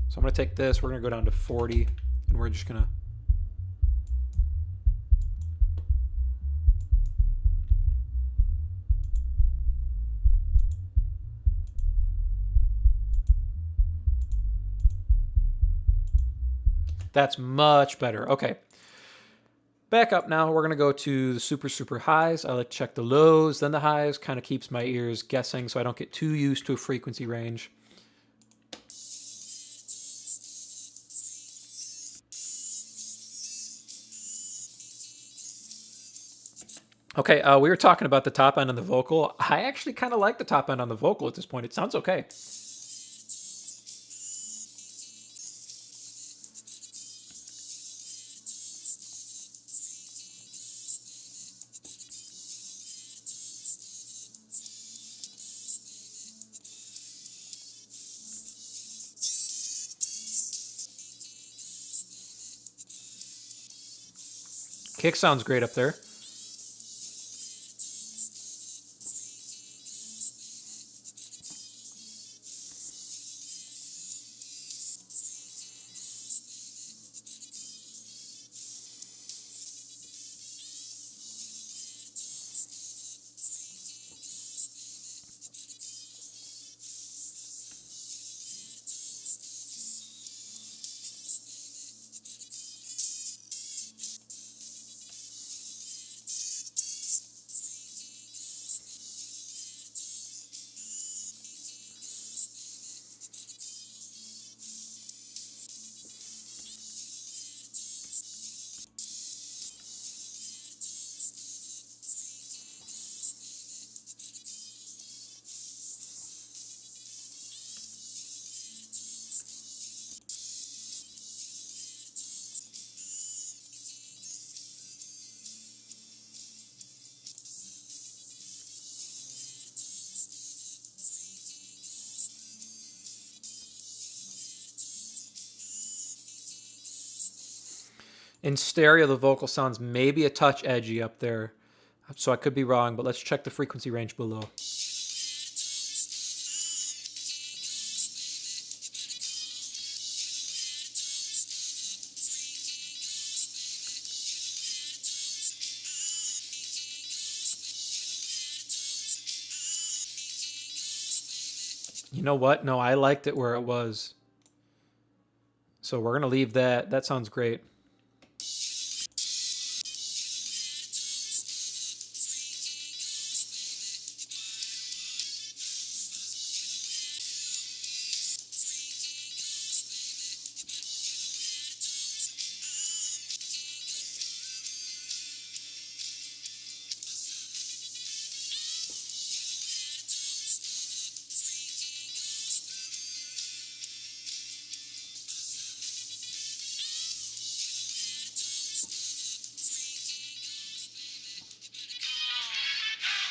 S1: So I'm going to take this, we're going to go down to 40, and we're just going to that's much better. Okay. Back up now, we're going to go to the super highs. I like to check the lows, then the highs. Kind of keeps my ears guessing so I don't get too used to a frequency range. Okay, we were talking about the top end on the vocal. I actually kind of like the top end on the vocal at this point. It sounds okay. Kick sounds great up there. In stereo, the vocal sounds maybe a touch edgy up there, so I could be wrong, but let's check the frequency range below. You know what? No, I liked it where it was. So we're going to leave that. That sounds great.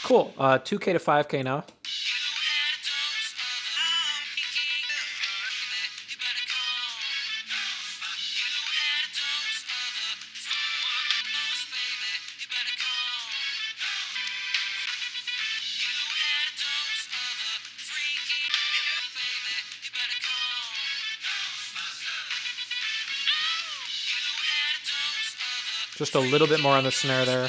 S1: Cool. 2K to 5K now. Just a little bit more on the snare there.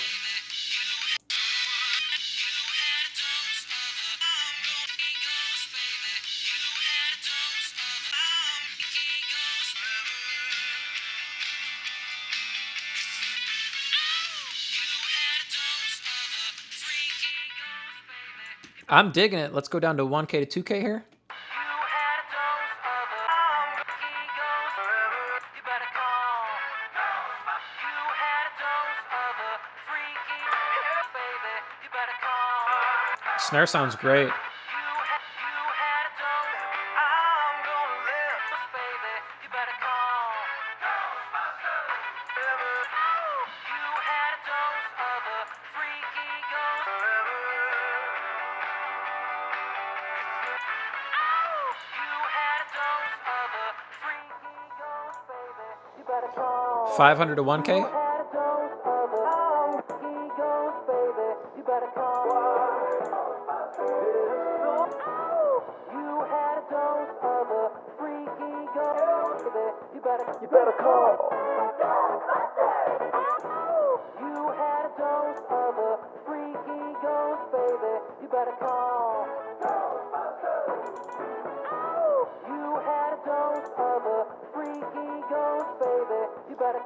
S1: I'm digging it. Let's go down to 1K to 2K here. Snare sounds great. $500 to 1K.
S2: You better call.
S4: You had a dose of a freaky ghost, baby. You better call. You had a dose of a freaky ghost, baby. You better call.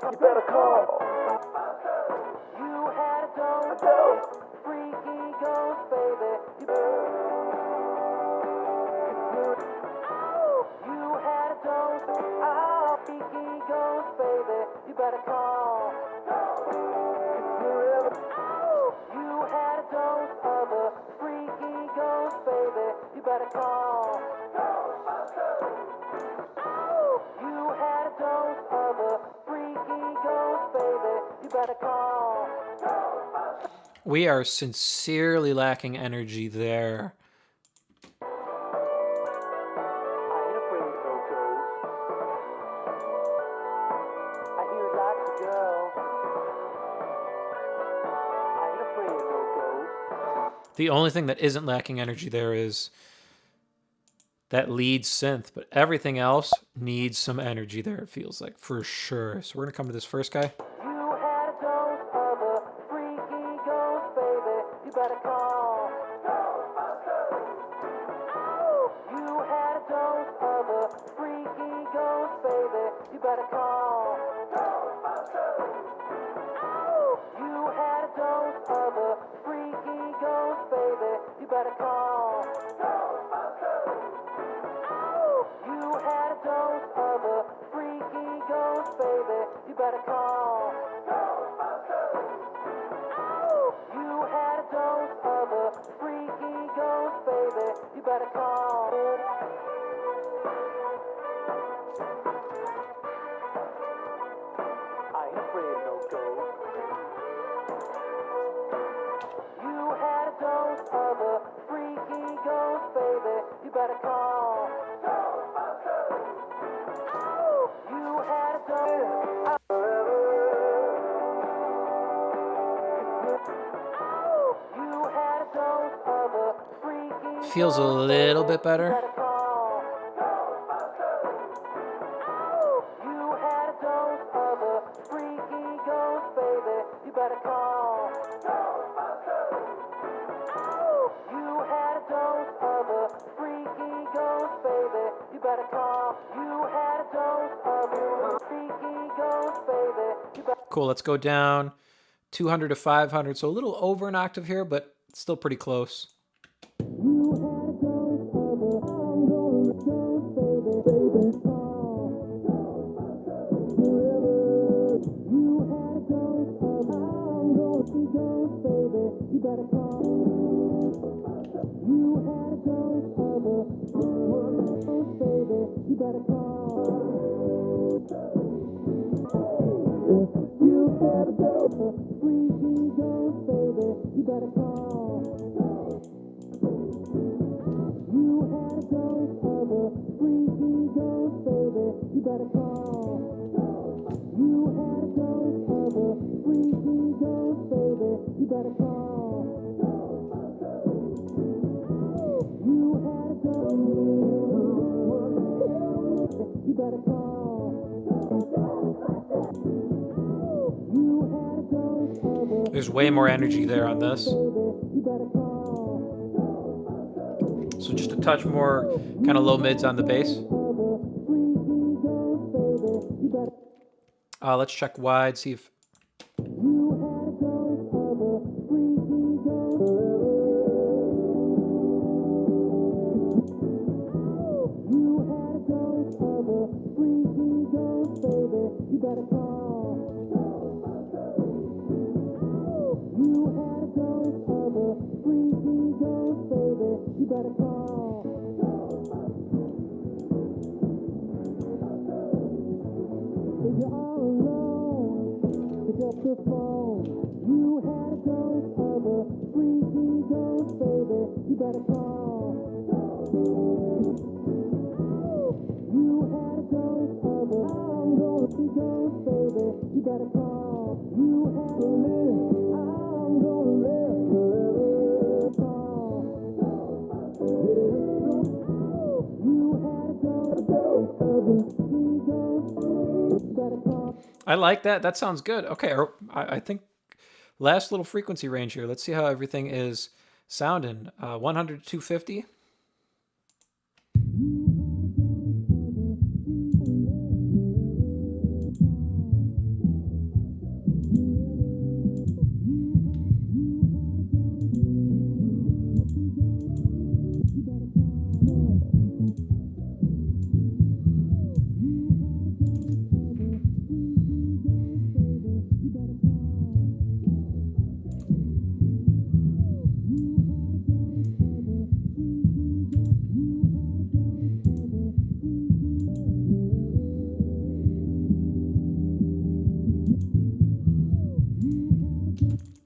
S2: You better call.
S4: You had a dose, freaky ghost, baby. You had a dose of freaky ghost, baby. You better call. You had a dose of a freaky ghost, baby. You better call. You had a dose of a freaky ghost, baby. You better call.
S1: We are sincerely lacking energy there.
S4: I ain't afraid of no ghosts. I hear lots of girls. I ain't afraid of no ghosts.
S1: The only thing that isn't lacking energy there is that lead synth, but everything else needs some energy there, it feels like, for sure. So we're going to come to this first guy.
S4: You had a dose of a freaky ghost, baby. You better call. You had a dose of a freaky ghost, baby. You better call. You had a dose of a freaky ghost, baby. You better call. You had a dose of a freaky ghost, baby. You better call. You had a dose of a freaky ghost, baby. You better call. I ain't afraid of no ghosts. You had a dose of a freaky ghost, baby. You better call. You had a dose.
S1: feels a little bit better.
S4: You had a dose of a freaky ghost, baby. You better call. You had a dose of a freaky ghost, baby. You better call. You had a dose of a freaky ghost, baby. You better
S1: Cool, let's go down 200 to 500. So a little over an octave here, but still pretty close. There's way more energy there on this. So just a touch more kind of low mids on the bass. Let's check wide, see if... I like that. That sounds good. Okay, I think last little frequency range here. Let's see how everything is sounding. 100 to 250.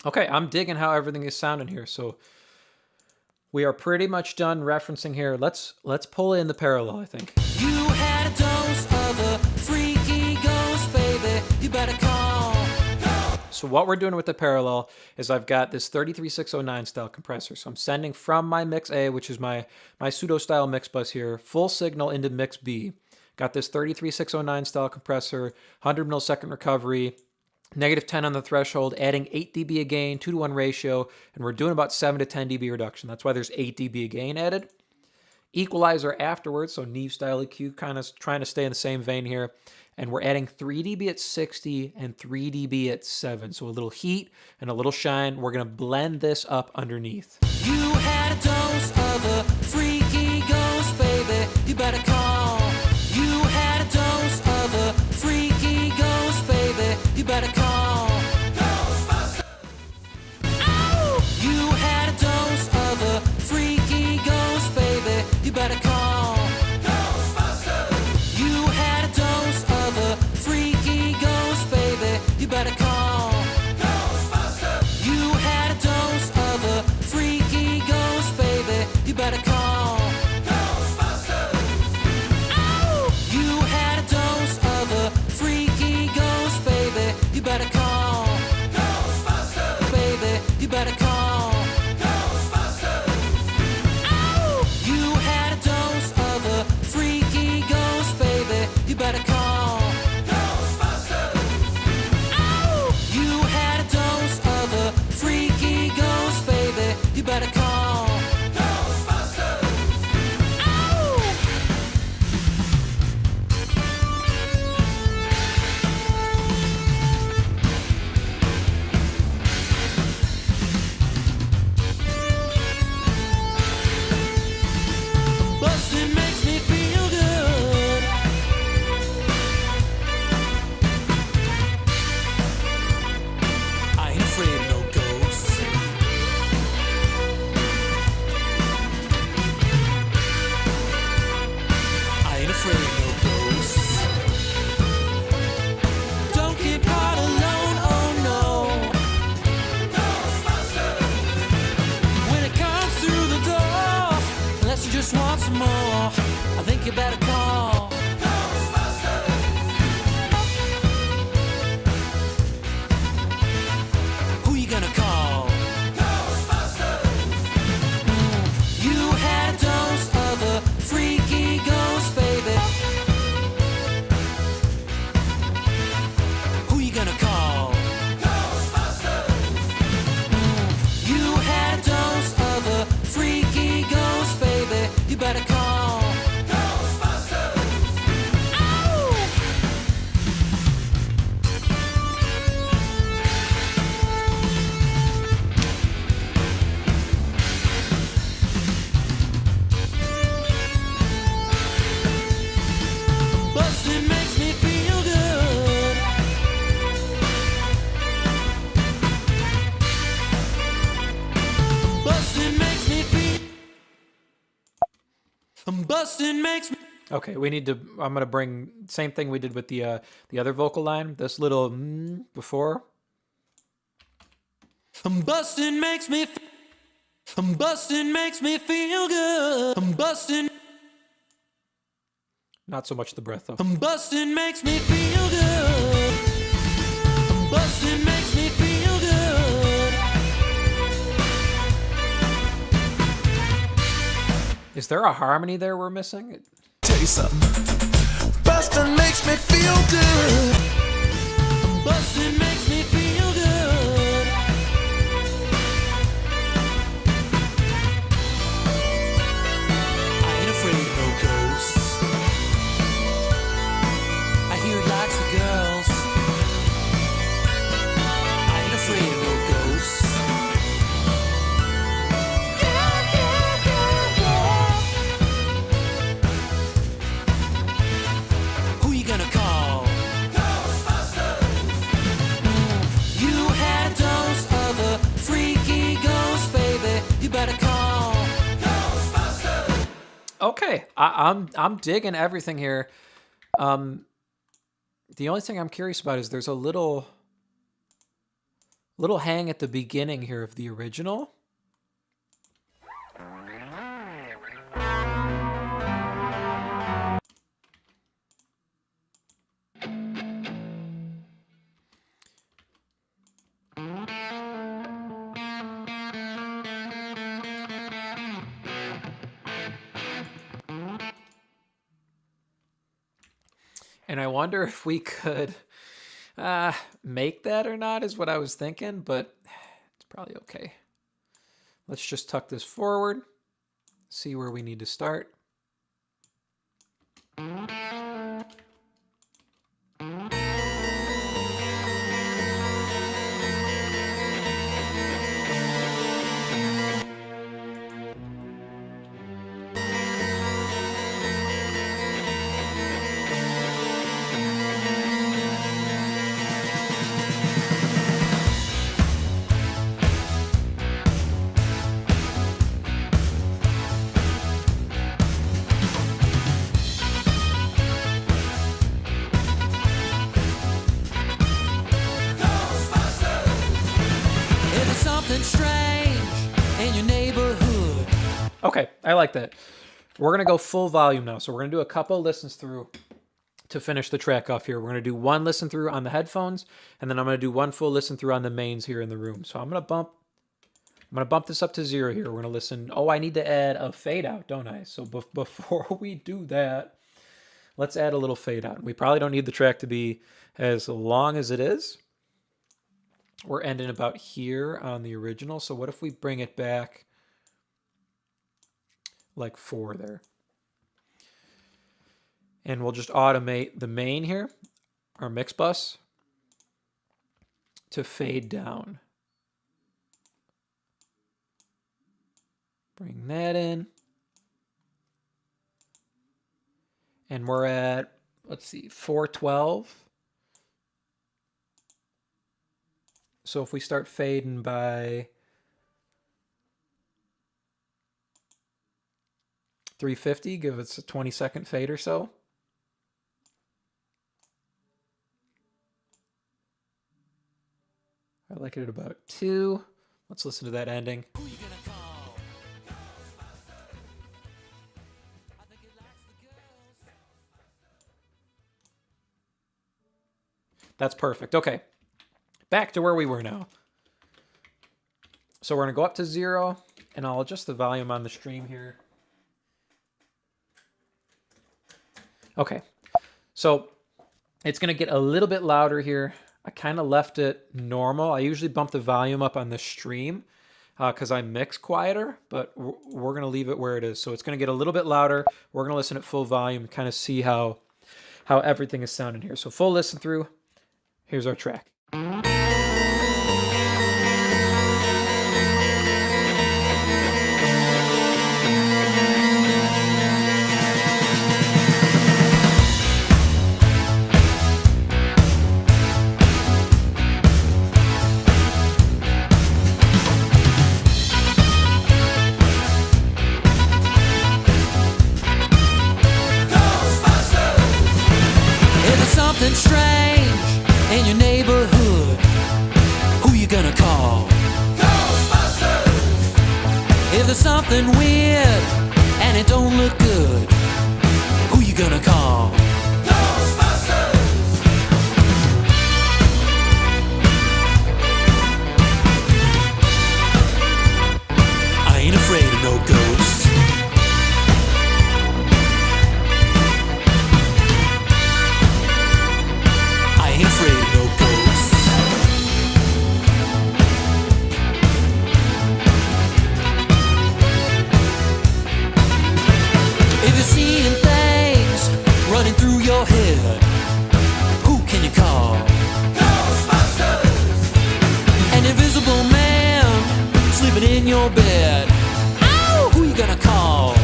S1: Okay, I'm digging how everything is sounding here. So we are pretty much done referencing here. Let's pull in the parallel, I think.
S3: You had a dose of a freaky ghost, baby. You better call.
S1: So what we're doing with the parallel is I've got this 33609 style compressor. So I'm sending from my mix A, which is my pseudo style mix bus here, full signal into mix B. Got this 33609 style compressor, 100 millisecond recovery, -10 on the threshold, adding 8 dB a gain, 2-to-1 ratio, and we're doing about 7 to 10 dB reduction. That's why there's 8 dB a gain added. Equalizer afterwards, so Neve style EQ, kind of trying to stay in the same vein here. And we're adding 3 dB at 60 and 3 dB at 7. So a little heat and a little shine. We're going to blend this up underneath.
S3: You had a dose of a freaky ghost, baby. You better call. You had a dose of a freaky ghost, baby. You better call. Ghostbusters! Ow! You had a dose of a freaky ghost, baby. You better call. Ghostbusters! You had a dose of a freaky ghost, baby. You better call. Ghostbusters! You had a dose of a freaky ghost, baby. some more. I think you better call Ghostbusters. Who you gonna call? Ghostbusters. You had a dose of a freaky ghost, baby. Who you gonna call? Ghostbusters. You had a dose of a freaky ghost, baby. You better call Ghostbusters. Ow! Bustin' makes me feel good. Bustin' makes me feel. Bustin' makes me.
S1: Okay, we need to. I'm gonna bring same thing we did with the other vocal line. This little before.
S3: Bustin' makes me. Bustin' makes me feel good. Bustin'.
S1: Not so much the breath though.
S3: Bustin' makes me feel good. Bustin' makes me feel good.
S1: Is there a harmony there we're missing?
S2: Tell you something. Bustin' makes me feel good.
S3: Bustin' makes me feel good. I ain't afraid of no ghosts. I hear lots of girls. I ain't afraid of no ghosts. Who you gonna call? Ghostbusters. You had a dose of a freaky ghost, baby. You better call Ghostbusters.
S1: Okay, I'm digging everything here. The only thing I'm curious about is there's a little hang at the beginning here of the original. And I wonder if we could make that or not is what I was thinking, but it's probably okay. Let's just tuck this forward, see where we need to start.
S3: If there's something strange in your neighborhood.
S1: Okay, I like that. We're going to go full volume now. So we're going to do a couple listens through to finish the track off here. We're going to do one listen through on the headphones, and then I'm going to do one full listen through on the mains here in the room. So I'm going to bump this up to 0 here. We're going to listen. Oh, I need to add a fade out, don't I? So before we do that, let's add a little fade out. We probably don't need the track to be as long as it is. We're ending about here on the original. So what if we bring it back like 4 there? And we'll just automate the main here, our mix bus, to fade down. Bring that in. And we're at, let's see, 412. So if we start fading by 350, give it a 20-second fade or so. I like it at about 2. Let's listen to that ending. That's perfect. Okay. Back to where we were now. So we're going to go up to 0, and I'll adjust the volume on the stream here. Okay. So it's going to get a little bit louder here. I kind of left it normal. I usually bump the volume up on the stream because I mix quieter, but we're going to leave it where it is. So it's going to get a little bit louder. We're going to listen at full volume and kind of see how everything is sounding here. So full listen through. Here's our track.
S3: Something strange in your neighborhood. Who you gonna call? Ghostbusters! If there's something weird and it don't look good, who you gonna call? Ghostbusters! I ain't afraid of no ghosts. Afraid of no ghosts. If you're seeing things running through your head, who can you call? Ghostbusters! An invisible man sleeping in your bed. Ow! Who you gonna call?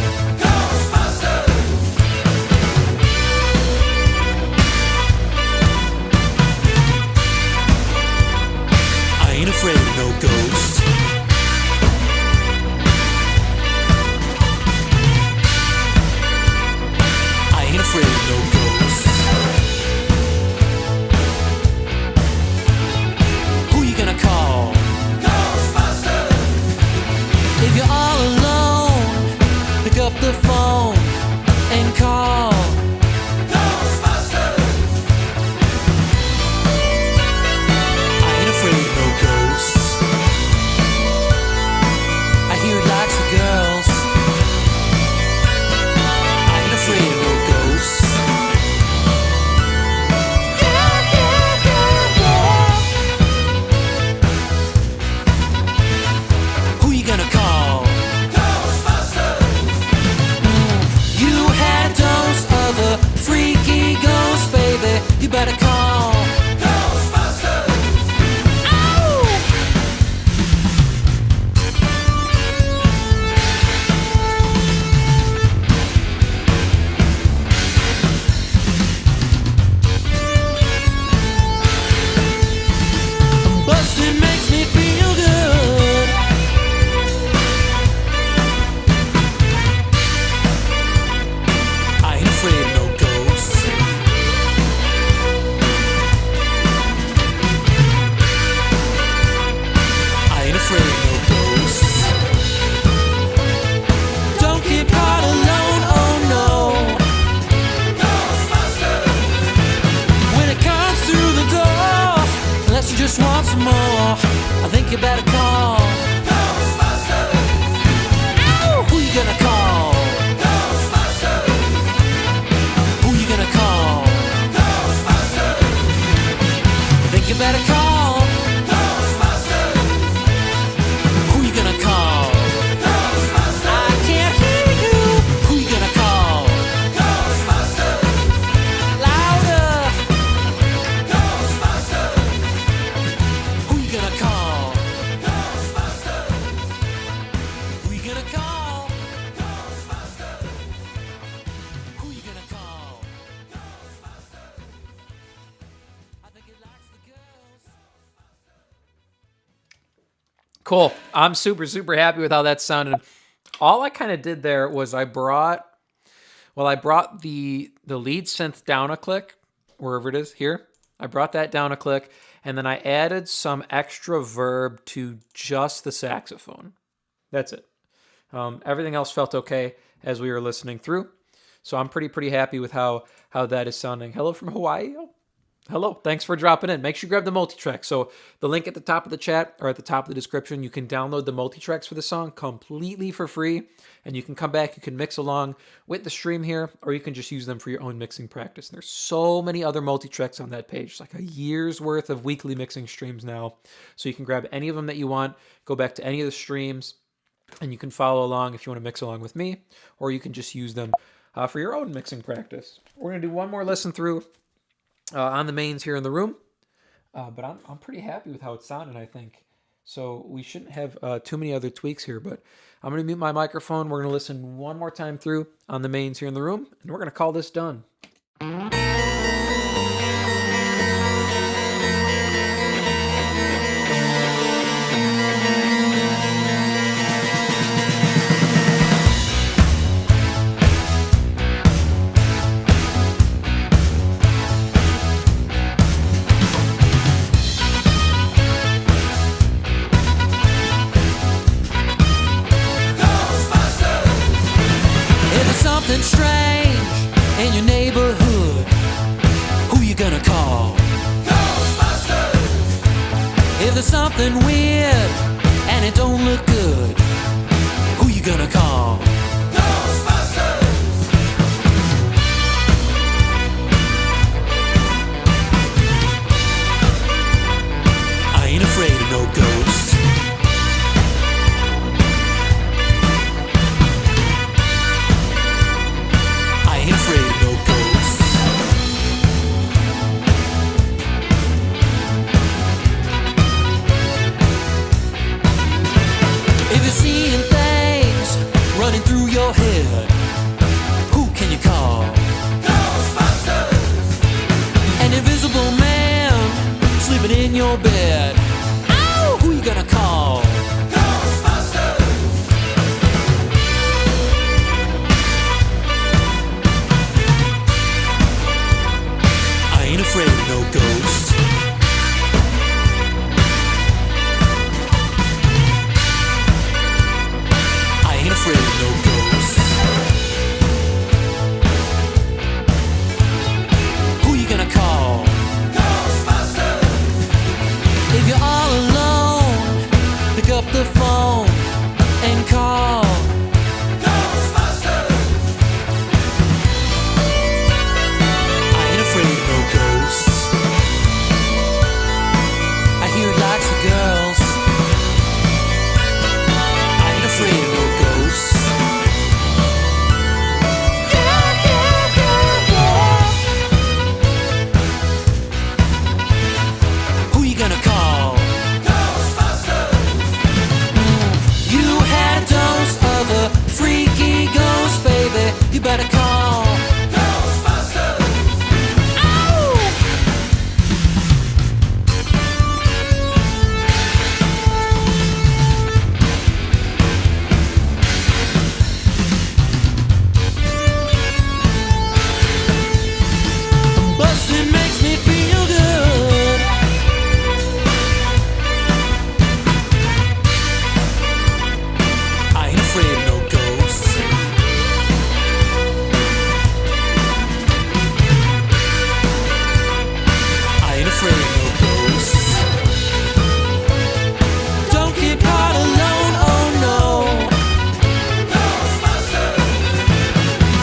S3: I ain't afraid of no ghosts. I ain't afraid of no ghosts. Who you gonna call? Ghostbusters! If you're all alone, pick up the phone and call. I hear it likes the girls. I ain't afraid of no ghosts. Who you gonna call? Ghostbusters! You had a dose of a freaky ghost, baby. You better call. Just want some more. I think you better call Ghostbusters. Ow! Who you gonna call? Ghostbusters. Who you gonna call? Ghostbusters. I think you better call Ghostbusters. Who you gonna call? Ghostbusters. I can't hear you. Who you gonna call? Ghostbusters. Louder. Ghostbusters. Who you gonna call? Ghostbusters. Who you gonna call? Ghostbusters. Who you gonna call? Ghostbusters. I think it likes the girls.
S1: Cool. I'm super happy with how that sounded. All I kind of did there was I brought the lead synth down a click, wherever it is here. I brought that down a click, and then I added some extra verb to just the saxophone. That's it. Everything else felt okay as we were listening through. So I'm pretty happy with how that is sounding. Hello from Hawaii. Hello, thanks for dropping in. Make sure you grab the multi-track. So the link at the top of the chat or at the top of the description, you can download the multi-tracks for the song completely for free. And you can come back, you can mix along with the stream here, or you can just use them for your own mixing practice. And there's so many other multi-tracks on that page. It's like a year's worth of weekly mixing streams now. So you can grab any of them that you want, go back to any of the streams, and you can follow along if you want to mix along with me, or you can just use them for your own mixing practice. We're going to do one more listen through on the mains here in the room, but I'm pretty happy with how it sounded, I think. So we shouldn't have too many other tweaks here, but I'm going to mute my microphone. We're going to listen one more time through on the mains here in the room, and we're going to call this done.
S3: Something strange in your neighborhood. Who you gonna call? Ghostbusters! If there's something weird and it don't look good, who you gonna call? Ghostbusters! I ain't afraid of no ghosts. Through your head, who can you call? Ghostbusters! An invisible man sleeping in your bed. Ow! Who you gonna call? Ghostbusters! I ain't afraid of no ghosts. Afraid of no ghosts. Who you gonna call? Ghostbusters! If you're all alone, pick up the phone and call. Ghostbusters! I ain't afraid of no ghosts. I hear it likes the girls. I ain't afraid of no ghosts. Who you gonna call? Ghostbusters! You had a dose of a freaky ghost, baby. You better call Ghostbusters! Ow! Bustin' makes me feel good. I ain't afraid of no ghosts. I ain't afraid of no ghosts. Don't get caught alone, oh no. Ghostbusters!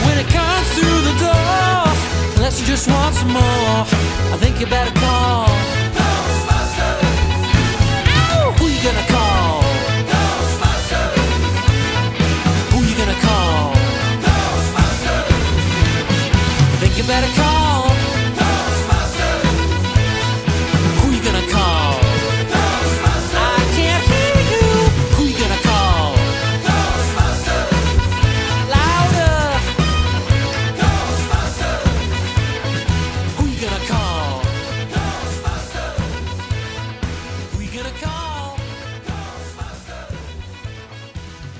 S3: When it comes through the door, unless you just want some more, I think you better call Ghostbusters! Ow! Who you gonna call? Ghostbusters! Who you gonna call? Ghostbusters! I think you better call Ghostbusters! Who you gonna call? Ghostbusters! I can't hear you. Who you gonna call? Ghostbusters! Louder! Ghostbusters! Who you gonna call? Ghostbusters! Who you gonna call? Ghostbusters!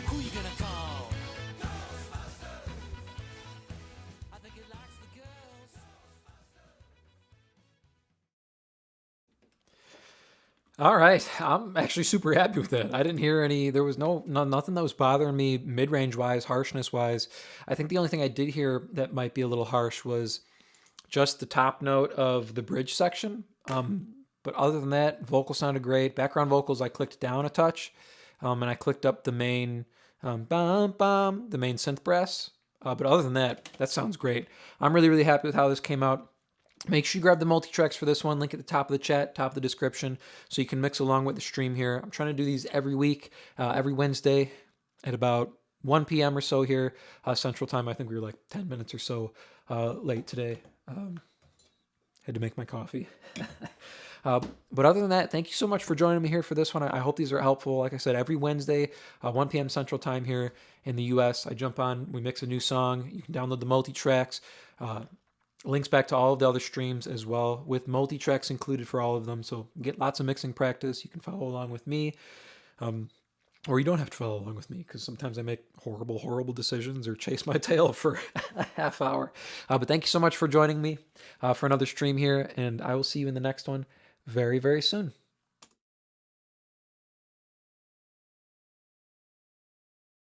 S3: Who you gonna call? Ghostbusters! I think it likes the girls.
S1: All right, I'm actually super happy with that. I didn't hear any. There was nothing that was bothering me mid-range wise, harshness wise. I think the only thing I did hear that might be a little harsh was just the top note of the bridge section. But other than that, vocal sounded great. Background vocals, I clicked down a touch, and I clicked up the main the main synth brass. But other than that, that sounds great. I'm really, really happy with how this came out. Make sure you grab the Multitracks for this one. Link at the top of the chat, top of the description, so you can mix along with the stream here. I'm trying to do these every week, every Wednesday at about 1 p.m. or so here, Central Time. I think we were like 10 minutes or so late today. Had to make my coffee. But other than that, thank you so much for joining me here for this one. I hope these are helpful. Like I said, every Wednesday, 1 p.m. Central Time here in the U.S., I jump on, we mix a new song. You can download the Multitracks. Links back to all of the other streams as well, with Multitracks included for all of them. So get lots of mixing practice. You can follow along with me. Or you don't have to follow along with me, because sometimes I make horrible, horrible decisions or chase my tail for a half hour. But thank you so much for joining me for another stream here, and I will see you in the next one very, very soon.